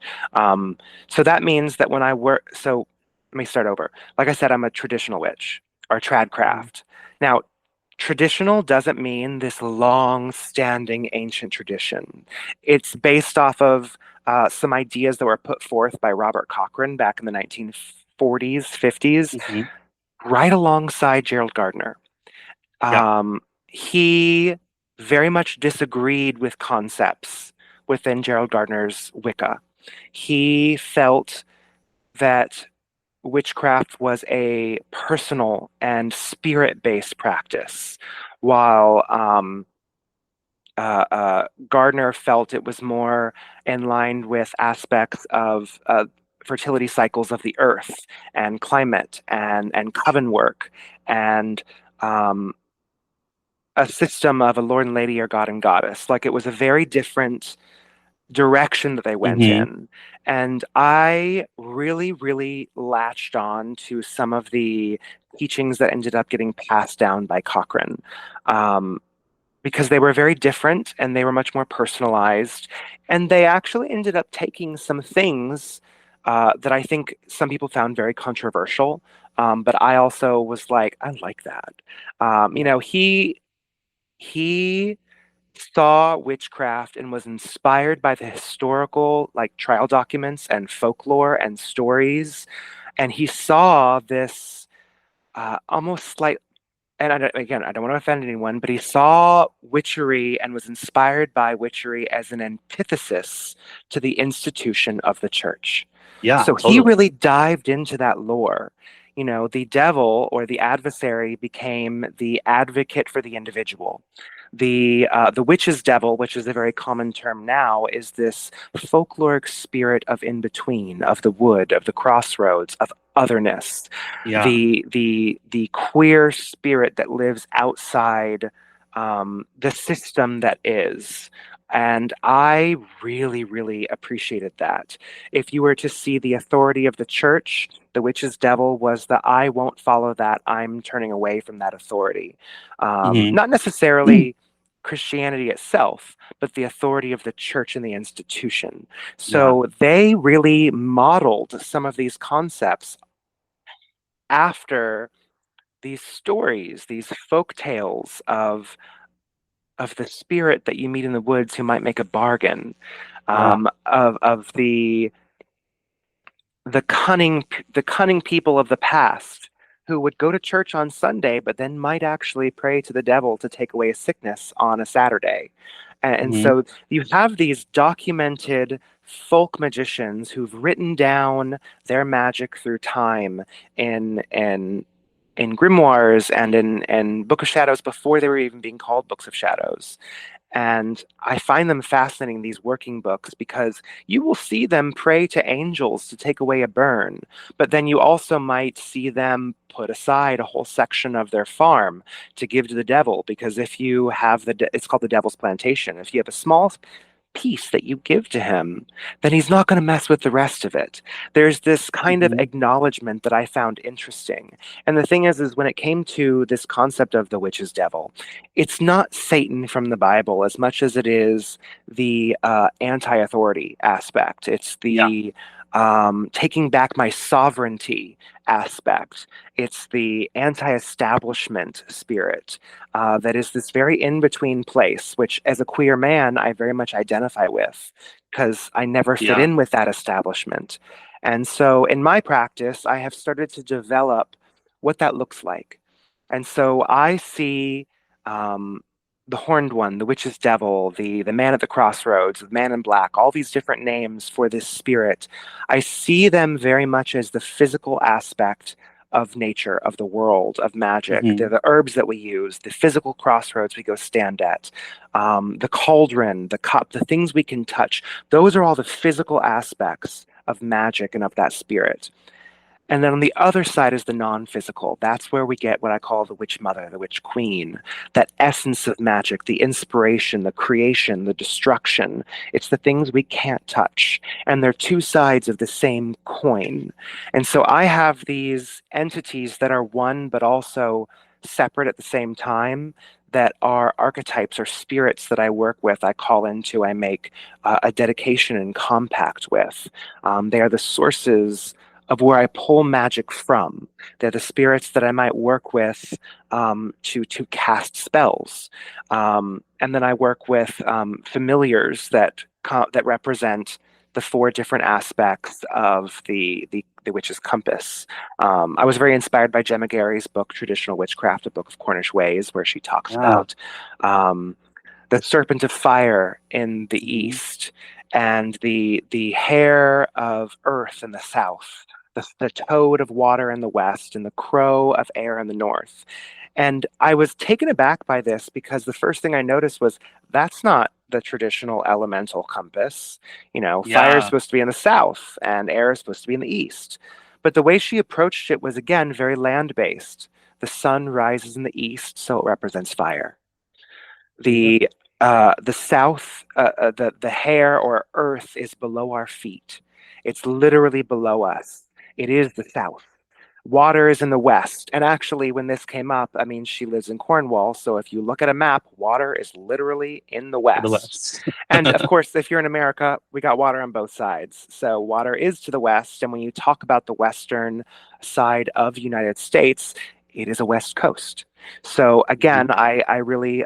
So that means that when I work, so let me start over. Like I said, I'm a traditional witch or Mm-hmm. tradcraft. Now, traditional doesn't mean this long-standing ancient tradition. It's based off of some ideas that were put forth by Robert Cochrane back in the 1940s, 50s, Mm-hmm. right alongside Gerald Gardner. Yeah. He very much disagreed with concepts within Gerald Gardner's Wicca. He felt that witchcraft was a personal and spirit-based practice, while Gardner felt it was more in line with aspects of fertility cycles of the earth and climate and coven work and um, a system of a lord and lady or god and goddess. Like it was a very different direction that they went Mm-hmm. in. And I really, really latched on to some of the teachings that ended up getting passed down by Cochrane. Um, because they were very different and they were much more personalized. And they actually ended up taking some things that I think some people found very controversial. But I also was like, I like that. You Yeah. know, he saw witchcraft and was inspired by the historical like trial documents and folklore and stories, and he saw this almost like and again, I don't want to offend anyone, but he saw witchery and was inspired by witchery as an antithesis to the institution of the church. Yeah, So he totally. really dived into that lore. You know, the devil or the adversary became the advocate for the individual. The witch's devil, which is a very common term now, is this folkloric spirit of in between, of the wood, of the crossroads, of otherness, Yeah. the queer spirit that lives outside the system that is. And I really, really appreciated that. If you were to see the authority of the church, the witch's devil was the I won't follow that. I'm turning away from that authority. Hmm. Not necessarily Christianity itself, but the authority of the church and the institution. Yeah. So they really modeled some of these concepts after these stories, these folk tales of the spirit that you meet in the woods who might make a bargain, Yeah. of the cunning people of the past who would go to church on Sunday, but then might actually pray to the devil to take away a sickness on a Saturday. And Hmm. so you have these documented folk magicians who've written down their magic through time in grimoires and in Book of Shadows before they were even being called Books of Shadows. And I find them fascinating, these working books, because you will see them pray to angels to take away a burn, but then you also might see them put aside a whole section of their farm to give to the devil. Because if you have it's called the devil's plantation. If you have a small piece that you give to him, then he's not going to mess with the rest of it. There's this kind of Hmm. acknowledgement that I found interesting. And the thing is when it came to this concept of the witch's devil, it's not Satan from the Bible as much as it is the anti-authority aspect. It's Yeah. the taking back my sovereignty aspect. It's the anti-establishment spirit that is this very in-between place, which as a queer man, I very much identify with because I never fit Yeah. in with that establishment. And so in my practice, I have started to develop what that looks like. And so I see um, the horned one, the witch's devil, the man at the crossroads, the man in black, all these different names for this spirit. I see them very much as the physical aspect of nature, of the world, of magic. They're Hmm. the herbs that we use, the physical crossroads we go stand at, the cauldron, the cup, the things we can touch. Those are all the physical aspects of magic and of that spirit. And then on the other side is the non-physical. That's where we get what I call the witch mother, the witch queen, that essence of magic, the inspiration, the creation, the destruction. It's the things we can't touch. And they're two sides of the same coin. And so I have these entities that are one, but also separate at the same time, that are archetypes or spirits that I work with, I call into, I make a dedication and compact with. They are the sources of where I pull magic from. They're the spirits that I might work with to cast spells, and then I work with familiars that represent the four different aspects of the witch's compass. I was very inspired by Gemma Gary's book, Traditional Witchcraft, a book of Cornish ways, where she talks Yeah. about um, the serpent of fire in the Hmm. east and the hare of earth in the south, the toad of water in the west, and the crow of air in the north. And I was taken aback by this because the first thing I noticed was that's not the traditional elemental compass. You know, fire is Yeah. supposed to be in the south and air is supposed to be in the east. But the way she approached it was, again, very land based. The sun rises in the east, so it represents fire. Yeah. The south, the hair or earth is below our feet. It's literally below us. It is the south. Water is in the west. And actually, when this came up, I mean, she lives in Cornwall. So if you look at a map, water is literally in the To the west. west. And of course, if you're in America, we got water on both sides. So water is to the west. And when you talk about the western side of the United States, it is a west coast. So again, Hmm. I really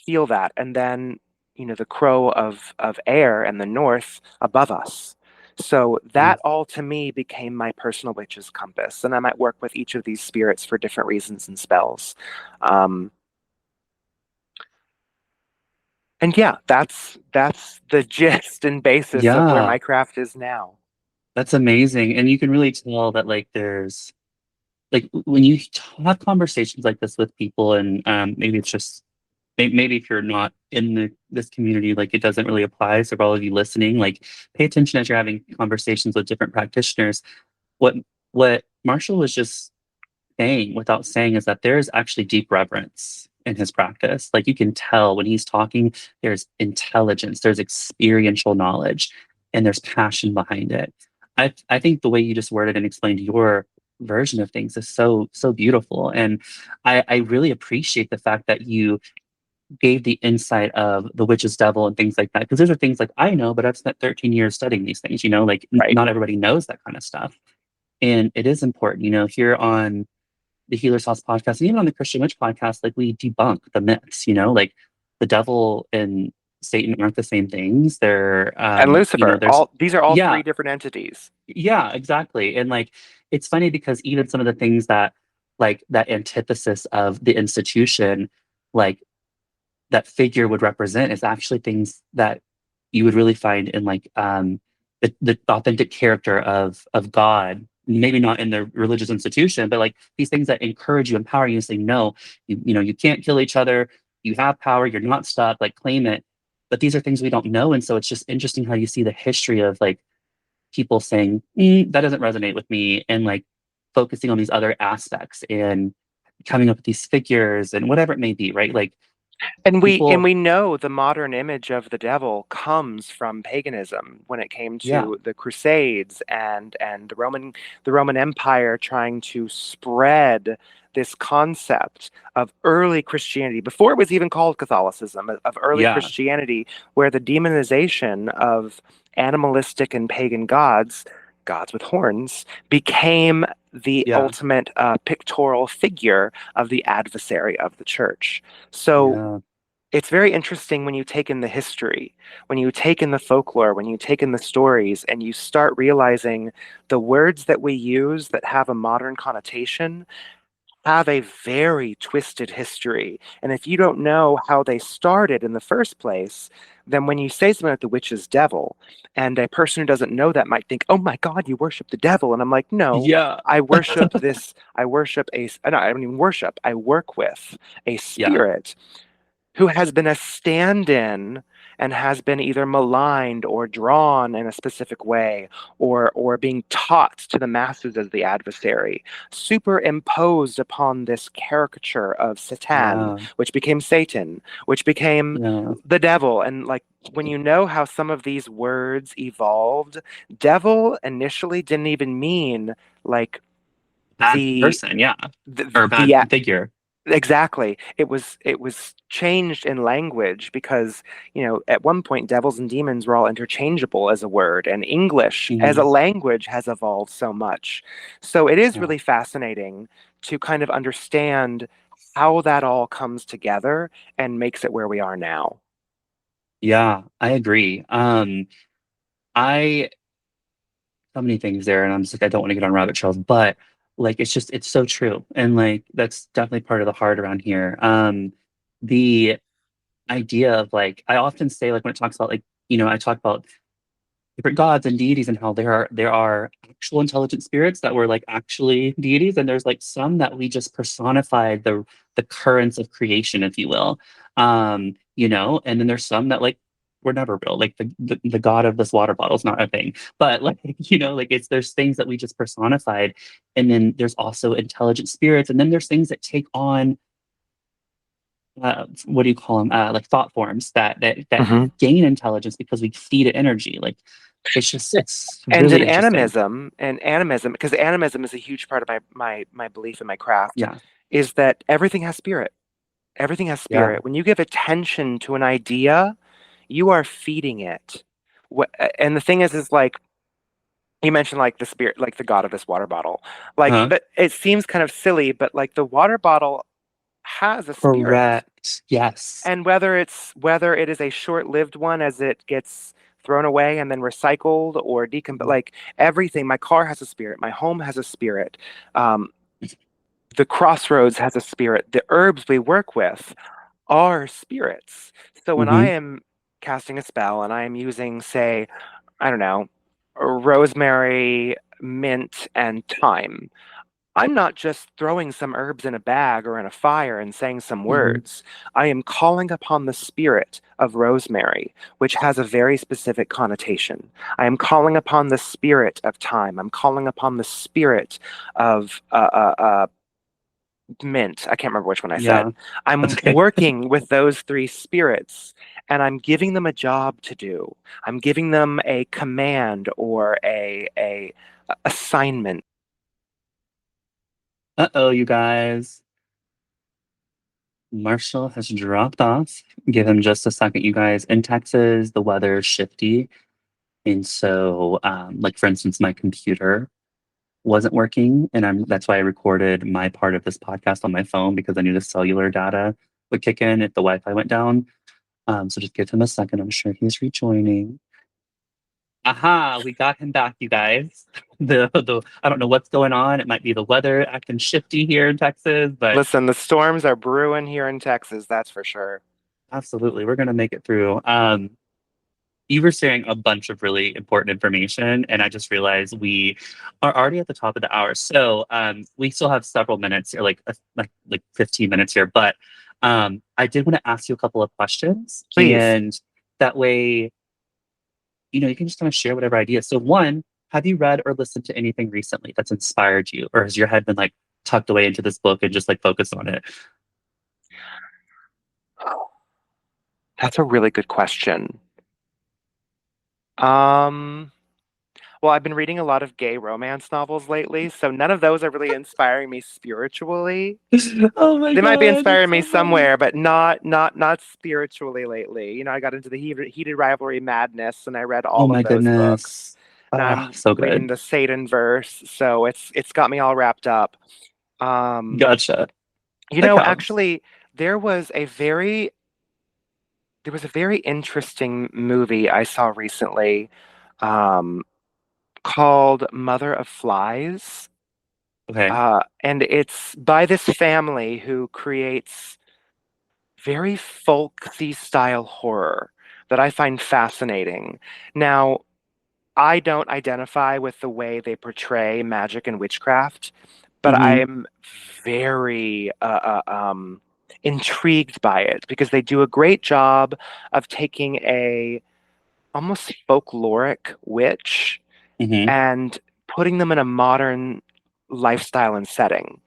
feel that. And then, you know, the crow of air and the north above us. So Mm. that all to me became my personal witch's compass. And I might work with each of these spirits for different reasons and spells. Um, and yeah, that's the gist and basis of where Yeah, my craft is now. that's amazing. And you can really tell that like there's like when you have conversations like this with people, and maybe it's just maybe if you're not in this community, like it doesn't really apply. So for all of you listening, like pay attention as you're having conversations with different practitioners. What what Marshall was just saying without saying is that there's actually deep reverence in his practice. Like you can tell when he's talking, there's intelligence, there's experiential knowledge, and there's passion behind it. I think the way you just worded and explained your version of things is so beautiful. And I really appreciate the fact that you gave the insight of the witch's devil and things like that. Because those are things like I know, but I've spent 13 years studying these things, like Right. not everybody knows that kind of stuff. And it is important, here on the Healer Sauce podcast, and even on the Christian Witch podcast, like we debunk the myths, like the devil and Satan aren't the same things. They're, And Lucifer, there's, all these are all yeah, three different entities. yeah, exactly. And like, it's funny because even some of the things that, like, that antithesis of the institution, like, that figure would represent is actually things that you would really find in like the authentic character of God. Maybe not in the religious institution, but like these things that encourage you, empower you, and say, no, you can't kill each other. You have power. You're not stuck. Like claim it. But these are things we don't know, and so it's just interesting how you see the history of like people saying that doesn't resonate with me, and like focusing on these other aspects and coming up with these figures and whatever it may be, right? Like And people, we know the modern image of the devil comes from paganism when it came yeah. to the Crusades and the Roman Empire trying to spread this concept of early Christianity before it was even called Catholicism, of early Yeah, Christianity, where the demonization of animalistic and pagan gods, gods with horns, became the yeah, ultimate pictorial figure of the adversary of the church. So yeah, it's very interesting when you take in the history, when you take in the folklore, when you take in the stories, and you start realizing the words that we use that have a modern connotation have a very twisted history. And if you don't know how they started in the first place, then when you say something like the witch's devil, and a person who doesn't know that might think, oh my God, you worship the devil. And I'm like, no, yeah, I worship no, I don't even worship, I work with a yeah, spirit who has been a stand-in and has been either maligned or drawn in a specific way, or being taught to the masses as the adversary, superimposed upon this caricature of Satan, yeah, which became Satan, which became yeah. the devil. And like when you know how some of these words evolved, devil initially didn't even mean like Bad the person, yeah, the, or bad the figure. Exactly. It was changed in language because, at one point devils and demons were all interchangeable as a word, and English as a Mhm. language has evolved so much. So it is Yeah, really fascinating to kind of understand how that all comes together and makes it where we are now. yeah, I agree. I so many things there, and I'm just like, I don't want to get on rabbit trails, but like, it's so true, and like, that's definitely part of the heart around here. The idea of like, I often say, like, when it talks about like, I talk about different gods and deities and how there are actual intelligent spirits that were like actually deities, and there's like some that we just personified the currents of creation, if you will. And then there's some that like were never real, like the god of this water bottle is not a thing, but like like there's things that we just personified, and then there's also intelligent spirits, and then there's things that take on what do you call them, like thought forms that Mhm. gain intelligence because we feed it energy. Like it's And really interesting. because animism is a huge part of my belief in my craft, Yeah, is that everything has spirit. Everything has yeah, spirit. When you give attention to an idea, you are feeding it. And the thing is like you mentioned, like the spirit, like the god of this water bottle. Like huh, that, it seems kind of silly, but like the water bottle has a spirit, correct, yes, and whether it is a short-lived one as it gets thrown away and then recycled or like everything. My car has a spirit. My home has a spirit. Um, the crossroads has a spirit. The herbs we work with are spirits. So when I Mm-hmm. am casting a spell and I am using, say, I don't know, rosemary, mint, and thyme, I'm not just throwing some herbs in a bag or in a fire and saying some Mm-hmm. words. I am calling upon the spirit of rosemary, which has a very specific connotation. I am calling upon the spirit of thyme. I'm calling upon the spirit of mint. I can't remember which one I Yeah, said. I'm that's okay. working with those three spirits and I'm giving them a job to do. I'm giving them a command or a assignment. Uh-oh, you guys. Marshall has dropped off. Give him just a second, you guys. In Texas, the weather is shifty. And so, like for instance, my computer wasn't working, and that's why I recorded my part of this podcast on my phone because I knew the cellular data would kick in if the Wi-Fi went down. So just give him a second. I'm sure he's rejoining. Aha, we got him back, you guys. The I don't know what's going on. It might be the weather acting shifty here in Texas, but Listen, the storms are brewing here in Texas, that's for sure. absolutely, we're gonna make it through. You were sharing a bunch of really important information, and I just realized we are already at the top of the hour. So we still have several minutes, or like 15 minutes here. But I did want to ask you a couple of questions, Please. and that way, you can just kind of share whatever ideas. So one, have you read or listened to anything recently that's inspired you, or has your head been like tucked away into this book and just like focused on it? That's a really good question. Um, well, I've been reading a lot of gay romance novels lately, so none of those are really inspiring me spiritually. Oh my They might be God, that's inspiring me so funny. somewhere, but not spiritually lately. I got into the heated rivalry madness, and I read Oh all of my those books. goodness. Now Ah, I'm so reading good. the Satan verse, so it's got me all wrapped up. Um, Gotcha. That counts. Actually, there was a very interesting movie I saw recently, um, called Mother of Flies. Okay. And it's by this family who creates very folksy style horror that I find fascinating. Now, I don't identify with the way they portray magic and witchcraft, but Mm-hmm. I'm very intrigued by it because they do a great job of taking a almost folkloric witch Mm-hmm. and putting them in a modern lifestyle and setting.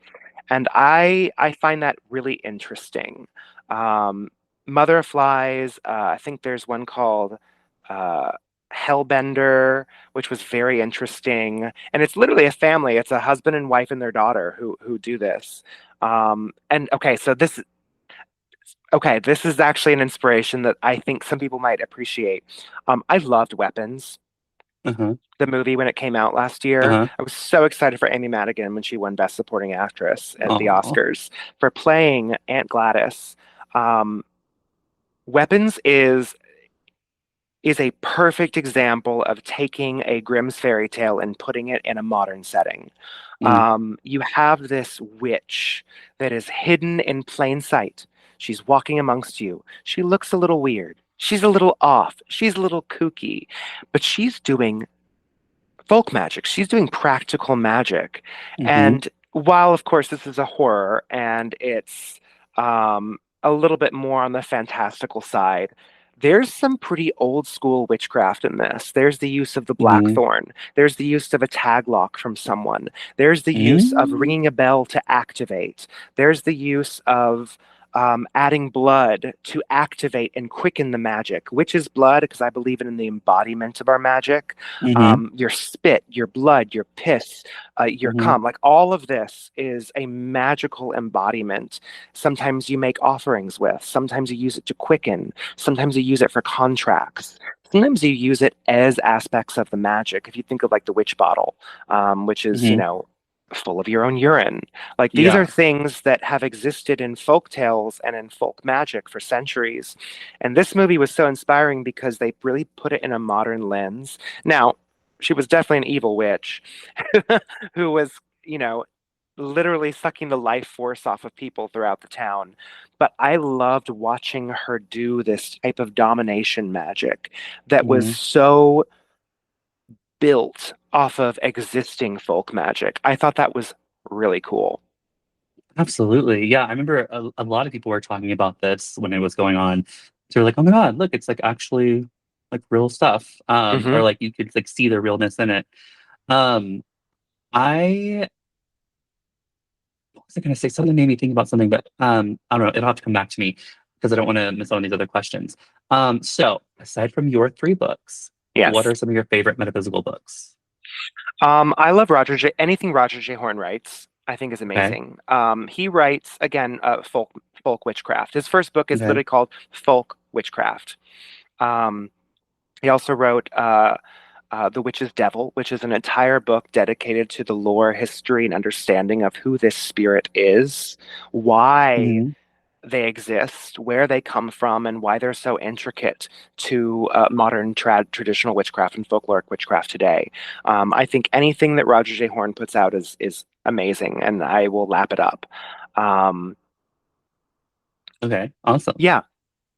And I find that really interesting. Um, Mother of Flies, I think there's one called uh, Hellbender, which was very interesting. And it's literally a family. It's a husband and wife and their daughter who do this. And this is actually an inspiration that I think some people might appreciate. I loved Weapons, Uh-huh. the movie, when it came out last year. Uh-huh. I was so excited for Amy Madigan when she won Best Supporting Actress at the Aw. Oscars for playing Aunt Gladys. Um, Weapons is a perfect example of taking a Grimm's fairy tale and putting it in a modern setting. Mm. You have this witch that is hidden in plain sight. She's walking amongst you. She looks a little weird. She's a little off. She's a little kooky, but she's doing folk magic. She's doing practical magic. Mm-hmm. And while, of course, this is a horror and it's a little bit more on the fantastical side, there's some pretty old school witchcraft in this. There's the use of the Mm-hmm. blackthorn. There's the use of a tag lock from someone. There's the use of Mm-hmm. ringing a bell to activate. There's the use of adding blood to activate and quicken the magic, which is blood, because I believe in the embodiment of our magic. Mm-hmm. Your spit, your blood, your piss, your Mm-hmm. cum, like all of this is a magical embodiment. Sometimes you make offerings with, sometimes you use it to quicken, sometimes you use it for contracts. Sometimes you use it as aspects of the magic. If you think of like the witch bottle, which is, Mm-hmm. full of your own urine. Like these are Yeah. things that have existed in folk tales and in folk magic for centuries. And this movie was so inspiring because they really put it in a modern lens. Now, she was definitely an evil witch who was, you know, literally sucking the life force off of people throughout the town. But I loved watching her do this type of domination magic that was Mhm. so built off of existing folk magic. I thought that was really cool. Absolutely. Yeah, I remember a lot of people were talking about this when it was going on. They're like, "Oh my God, look, it's like actually like real stuff." Or Hmm. like you could like see the realness in it. Um, I what was I gonna say? Something made me think about something, but I don't know. It'll have to come back to me because I don't want to miss on these other questions. So aside from your three books, what Yes. are some of your favorite metaphysical books? I love anything Roger J. Horn writes, I think is Okay. amazing. He writes again folk witchcraft. His first book is Okay. literally called Folk Witchcraft. Um, he also wrote The Witch's Devil, which is an entire book dedicated to the lore, history, and understanding of who this spirit is, why Hmm. they exist, where they come from, and why they're so intricate to modern traditional witchcraft and folkloric witchcraft today. I think anything that Roger J. Horn puts out is amazing, and I will lap it up. Um, Okay. Awesome. yeah,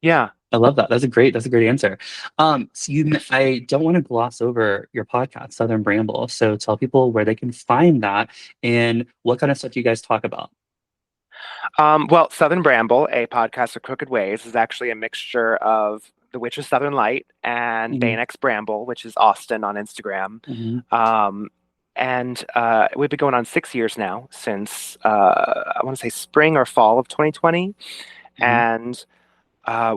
yeah. I love that. That's a great answer. I don't want to gloss over your podcast, Southern Bramble. So tell people where they can find that and what kind of stuff you guys talk about. Well, Southern Bramble, a podcast of crooked ways, is actually a mixture of The Witch of Southern Light and Hmm. Banex Bramble, which is Austin on Instagram. Hmm. Um, and we've been going on 6 years now since I want to say spring or fall of 2020. Hmm. And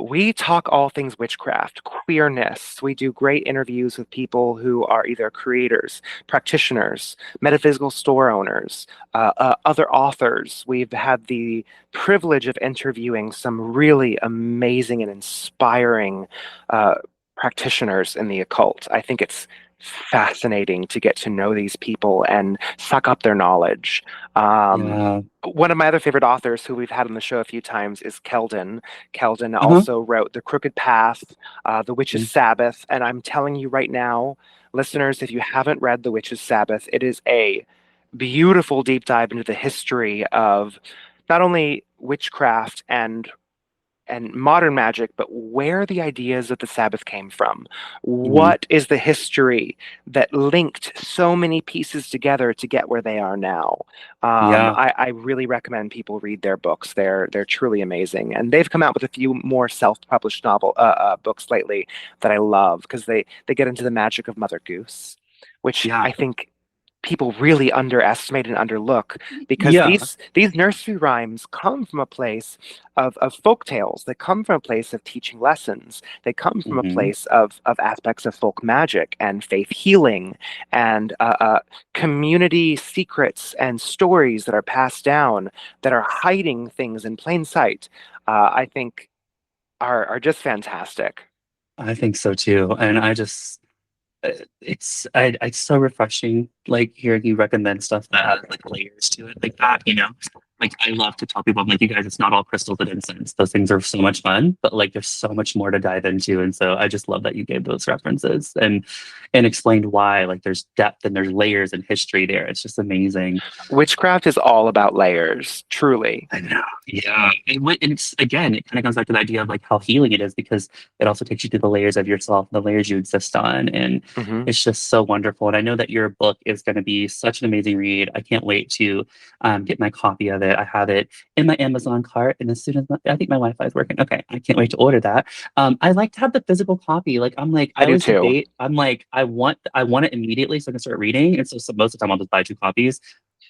we talk all things witchcraft, queerness. We do great interviews with people who are either creators, practitioners, metaphysical store owners, other authors. We've had the privilege of interviewing some really amazing and inspiring uh, practitioners in the occult. I think it's fascinating to get to know these people and suck up their knowledge. Um, Yeah. one of my other favorite authors who we've had on the show a few times is Keldon. Keldon Uh-huh. also wrote The Crooked Path, The Witch's Sabbath. And I'm telling you right now, listeners, if you haven't read The Witch's Sabbath, it is a beautiful deep dive into the history of not only witchcraft and modern magic, but where the ideas of the Sabbath came from. Hmm. What is the history that linked so many pieces together to get where they are now? Yeah. I really recommend people read their books. They're truly amazing, and they've come out with a few more self-published novel books lately that I love because they get into the magic of Mother Goose, which Yeah. I think people really underestimate and underlook because Yeah. these nursery rhymes come from a place of folk tales. They come from a place of teaching lessons. They come from a Hmm. place of aspects of folk magic and faith healing and community secrets and stories that are passed down that are hiding things in plain sight. I think are just fantastic. I think so too. And it's so refreshing like hearing you recommend stuff that has like layers to it like that, you know. Like I love to tell people, I'm like, you guys, it's not all crystals and incense. Those things are so much fun, but like there's so much more to dive into. And so I just love that you gave those references and explained why like there's depth and there's layers and history there. It's just amazing. Witchcraft is all about layers, truly. I know. Yeah. And it's again, it kind of comes back to the idea of like how healing it is because it also takes you to the layers of yourself, the layers you exist on. And Hmm. it's just so wonderful. And I know that your book is going to be such an amazing read. I can't wait to get my copy of it. I have it in my Amazon cart. And as soon as I think my Wi-Fi is working. Okay. I can't wait to order that. I like to have the physical copy. Like I'm like, I I do always too. debate. I'm like, I want it immediately so I can start reading. And so most of the time I'll just buy two copies.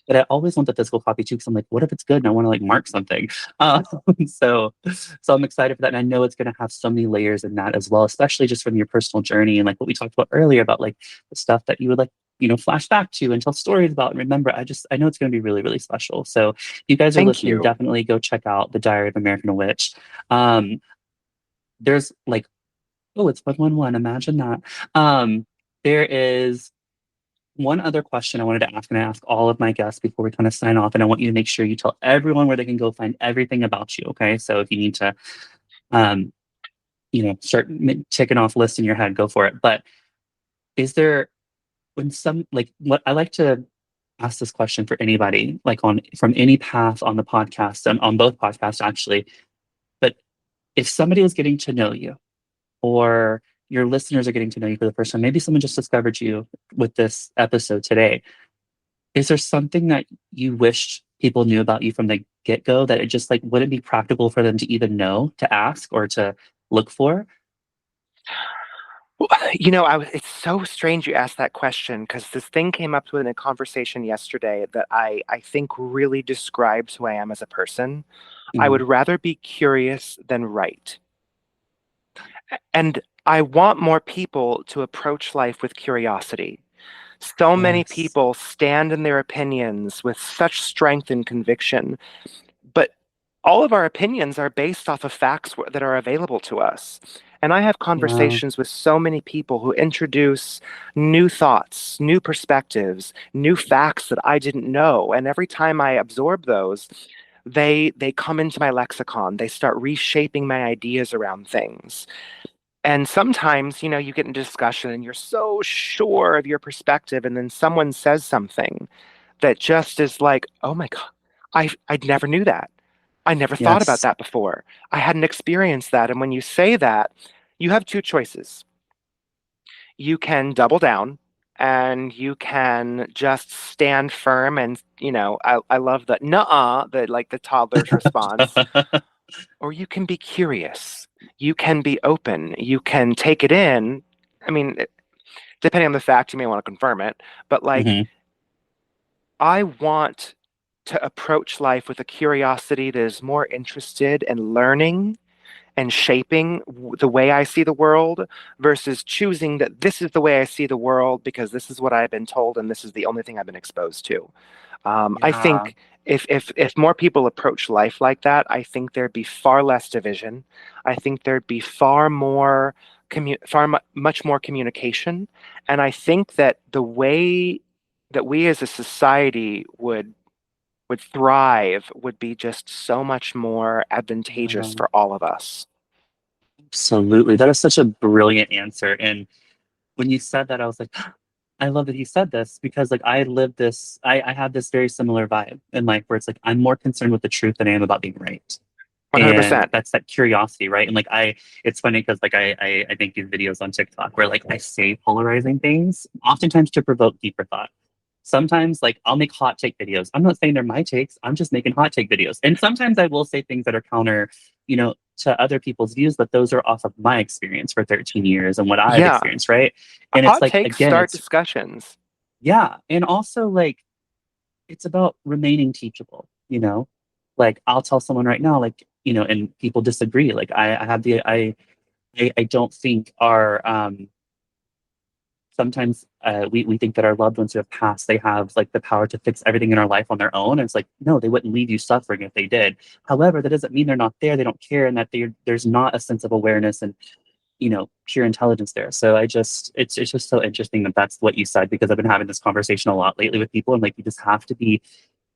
But I always want the physical copy too, because I'm like, what if it's good and I want to like mark something? Um, so, so I'm excited for that, and I know it's going to have so many layers in that as well, especially just from your personal journey and like what we talked about earlier about like the stuff that you would like, flash back to and tell stories about and remember. I know it's going to be really, really special. So, if you guys are Thank listening, you. definitely go check out the Diary of American Witch. Um, there's like, oh, it's 111. Imagine that. There is one other question I wanted to ask, and I ask all of my guests before we kind of sign off, and I want you to make sure you tell everyone where they can go find everything about you. Okay, so if you need to, um, start ticking off lists in your head, go for it. But is there when some like what I like to ask this question for anybody, like on from any path on the podcast and on both podcasts actually, but if somebody was getting to know you or your listeners are getting to know you for the first time, maybe someone just discovered you with this episode today. Is there something that you wished people knew about you from the get-go that it just like wouldn't be practical for them to even know, to ask, or to look for? Well, it's so strange you asked that question because this thing came up in a conversation yesterday that I think really describes who I am as a person. I would Mhm. rather be curious than right. And I want more people to approach life with curiosity. So many Yes. people stand in their opinions with such strength and conviction, but all of our opinions are based off of facts that are available to us. And I have Yeah. conversations with so many people who introduce new thoughts, new perspectives, new facts that I didn't know. And every time I absorb those, they come into my lexicon. They start reshaping my ideas around things. And sometimes, you get in discussion and you're so sure of your perspective, and then someone says something that just is like, oh my God, I never knew that. I never thought about Yes. that before. I hadn't experienced that. And when you say that, you have two choices. You can double down and you can just stand firm and, I love the nuh-uh, the toddler's response, or you can be curious. You can be open. You can take it in. I mean, depending on the fact, you may want to confirm it, but like, Hmm. I want to approach life with a curiosity that is more interested in learning and shaping the way I see the world versus choosing that this is the way I see the world because this is what I've been told and this is the only thing I've been exposed to. I Yeah. think if more people approach life like that, I think there'd be far less division. I think there'd be far more much more communication, and I think that the way that we as a society would thrive would be just so much more advantageous Yeah. for all of us. Absolutely. That is such a brilliant answer. And when you said that, I was like, I love that you said this because like I live this, I have this very similar vibe in life where it's like I'm more concerned with the truth than I am about being right. And 100%. that's that curiosity, right? And like it's funny because like I make these videos on TikTok where like I say polarizing things, oftentimes to provoke deeper thought. Sometimes like I'll make hot take videos. I'm not saying they're my takes. I'm just making hot take videos. And sometimes I will say things that are counter, to other people's views, but those are off of my experience for 13 years and what I've Yeah. experienced, right? And it's Hot like takes again, start it's discussions. yeah, and also like it's about remaining teachable, Like I'll tell someone right now, like, and people disagree. Like I have the I don't think our sometimes we think that our loved ones who have passed, they have like the power to fix everything in our life on their own. And it's like, no, they wouldn't leave you suffering if they did. However, that doesn't mean they're not there, they don't care, and that there's not a sense of awareness and pure intelligence there. So it's just so interesting that that's what you said because I've been having this conversation a lot lately with people, and like you just have to be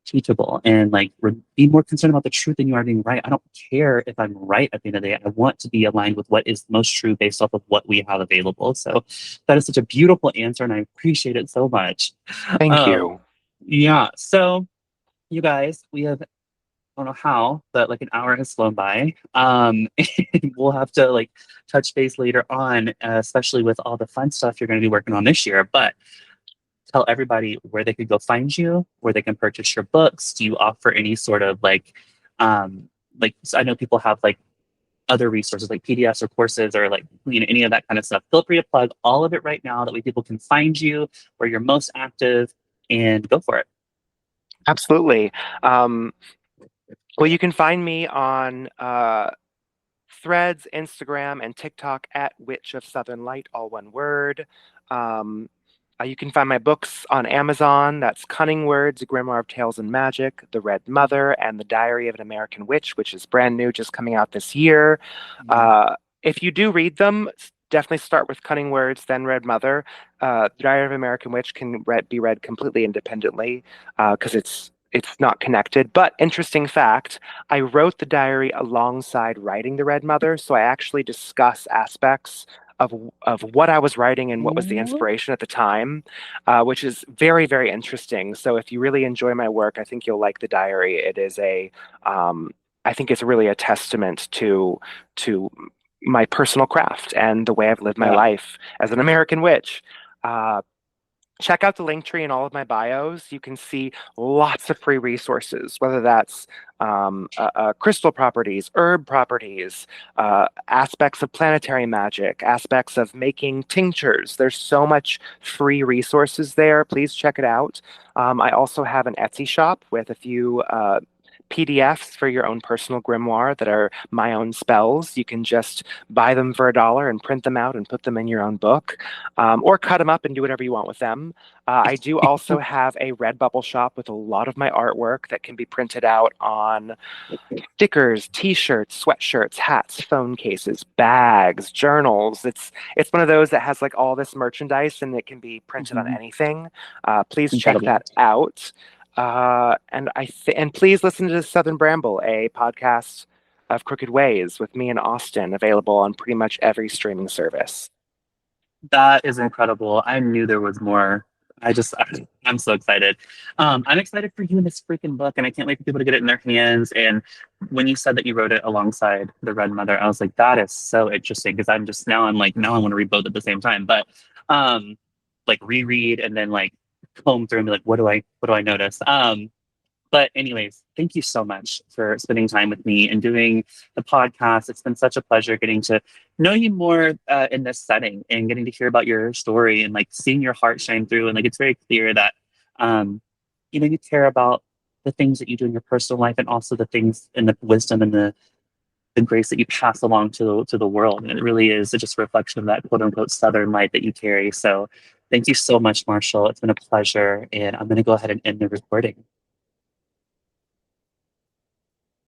teachable and like be more concerned about the truth than you are being right. I don't care if I'm right at the end of the day. I want to be aligned with what is most true based off of what we have available. So that is such a beautiful answer, and I appreciate it so much. Thank Um, you. yeah. So you guys, we have, I don't know how, but like an hour has flown by. And we'll have to like touch base later on, especially with all the fun stuff you're going to be working on this year. But tell everybody where they could go find you, where they can purchase your books. Do you offer any sort of like so I know people have like other resources like PDFs or courses or like any of that kind of stuff. Feel free to plug all of it right now. That way people can find you where you're most active and go for it. Absolutely. Um, well, you can find me on Threads, Instagram, and TikTok at Witch of Southern Light, all one word. Um, you can find my books on Amazon. That's Cunning Words, A Grimoire of Tales and Magic, The Red Mother, and The Diary of an American Witch, which is brand new, just coming out this year. Mm. Uh, if you do read them, definitely start with Cunning Words, then Red Mother. The Diary of American Witch can be read completely independently because it's not connected. But interesting fact, I wrote the diary alongside writing the Red Mother, so I actually discuss aspects of what I was writing and what was the Oh, inspiration at the time, which is very, very interesting. So if you really enjoy my work, I think you'll like the diary. It is um, I think it's really a testament to my personal craft and the way I've lived my yeah. life as an American witch. Uh, Check out the link tree in all of my bios. You can see lots of free resources, whether that's crystal properties, herb properties, aspects of planetary magic, aspects of making tinctures. There's so much free resources there. Please check it out. I also have an Etsy shop with a few PDFs for your own personal grimoire that are my own spells. You can just buy them for $1 and print them out and put them in your own book, or cut them up and do whatever you want with them. I do also have a Redbubble shop with a lot of my artwork that can be printed out on stickers, t-shirts, sweatshirts, hats, phone cases, bags, journals. It's one of those that has like all this merchandise and it can be printed on Mhm. anything. Please check Incredible. that out. And please listen to Southern Bramble, a podcast of Crooked Ways with me and Austin, available on pretty much every streaming service. That is incredible. I knew there was more. I'm so excited. I'm excited for you in this freaking book, and I can't wait for people to get it in their hands. And when you said that you wrote it alongside the Red Mother, I was like, that is so interesting because I'm like, now I want to read both at the same time. But like reread and then like comb through and be like, what do I notice? But anyways, thank you so much for spending time with me and doing the podcast. It's been such a pleasure getting to know you more in this setting and getting to hear about your story and like seeing your heart shine through. And like it's very clear that um, you care about the things that you do in your personal life and also the things and the wisdom and the grace that you pass along to the world. And it really is just a reflection of that quote unquote Southern light that you carry. So thank you so much, Marshall. It's been a pleasure. And I'm going to go ahead and end the recording.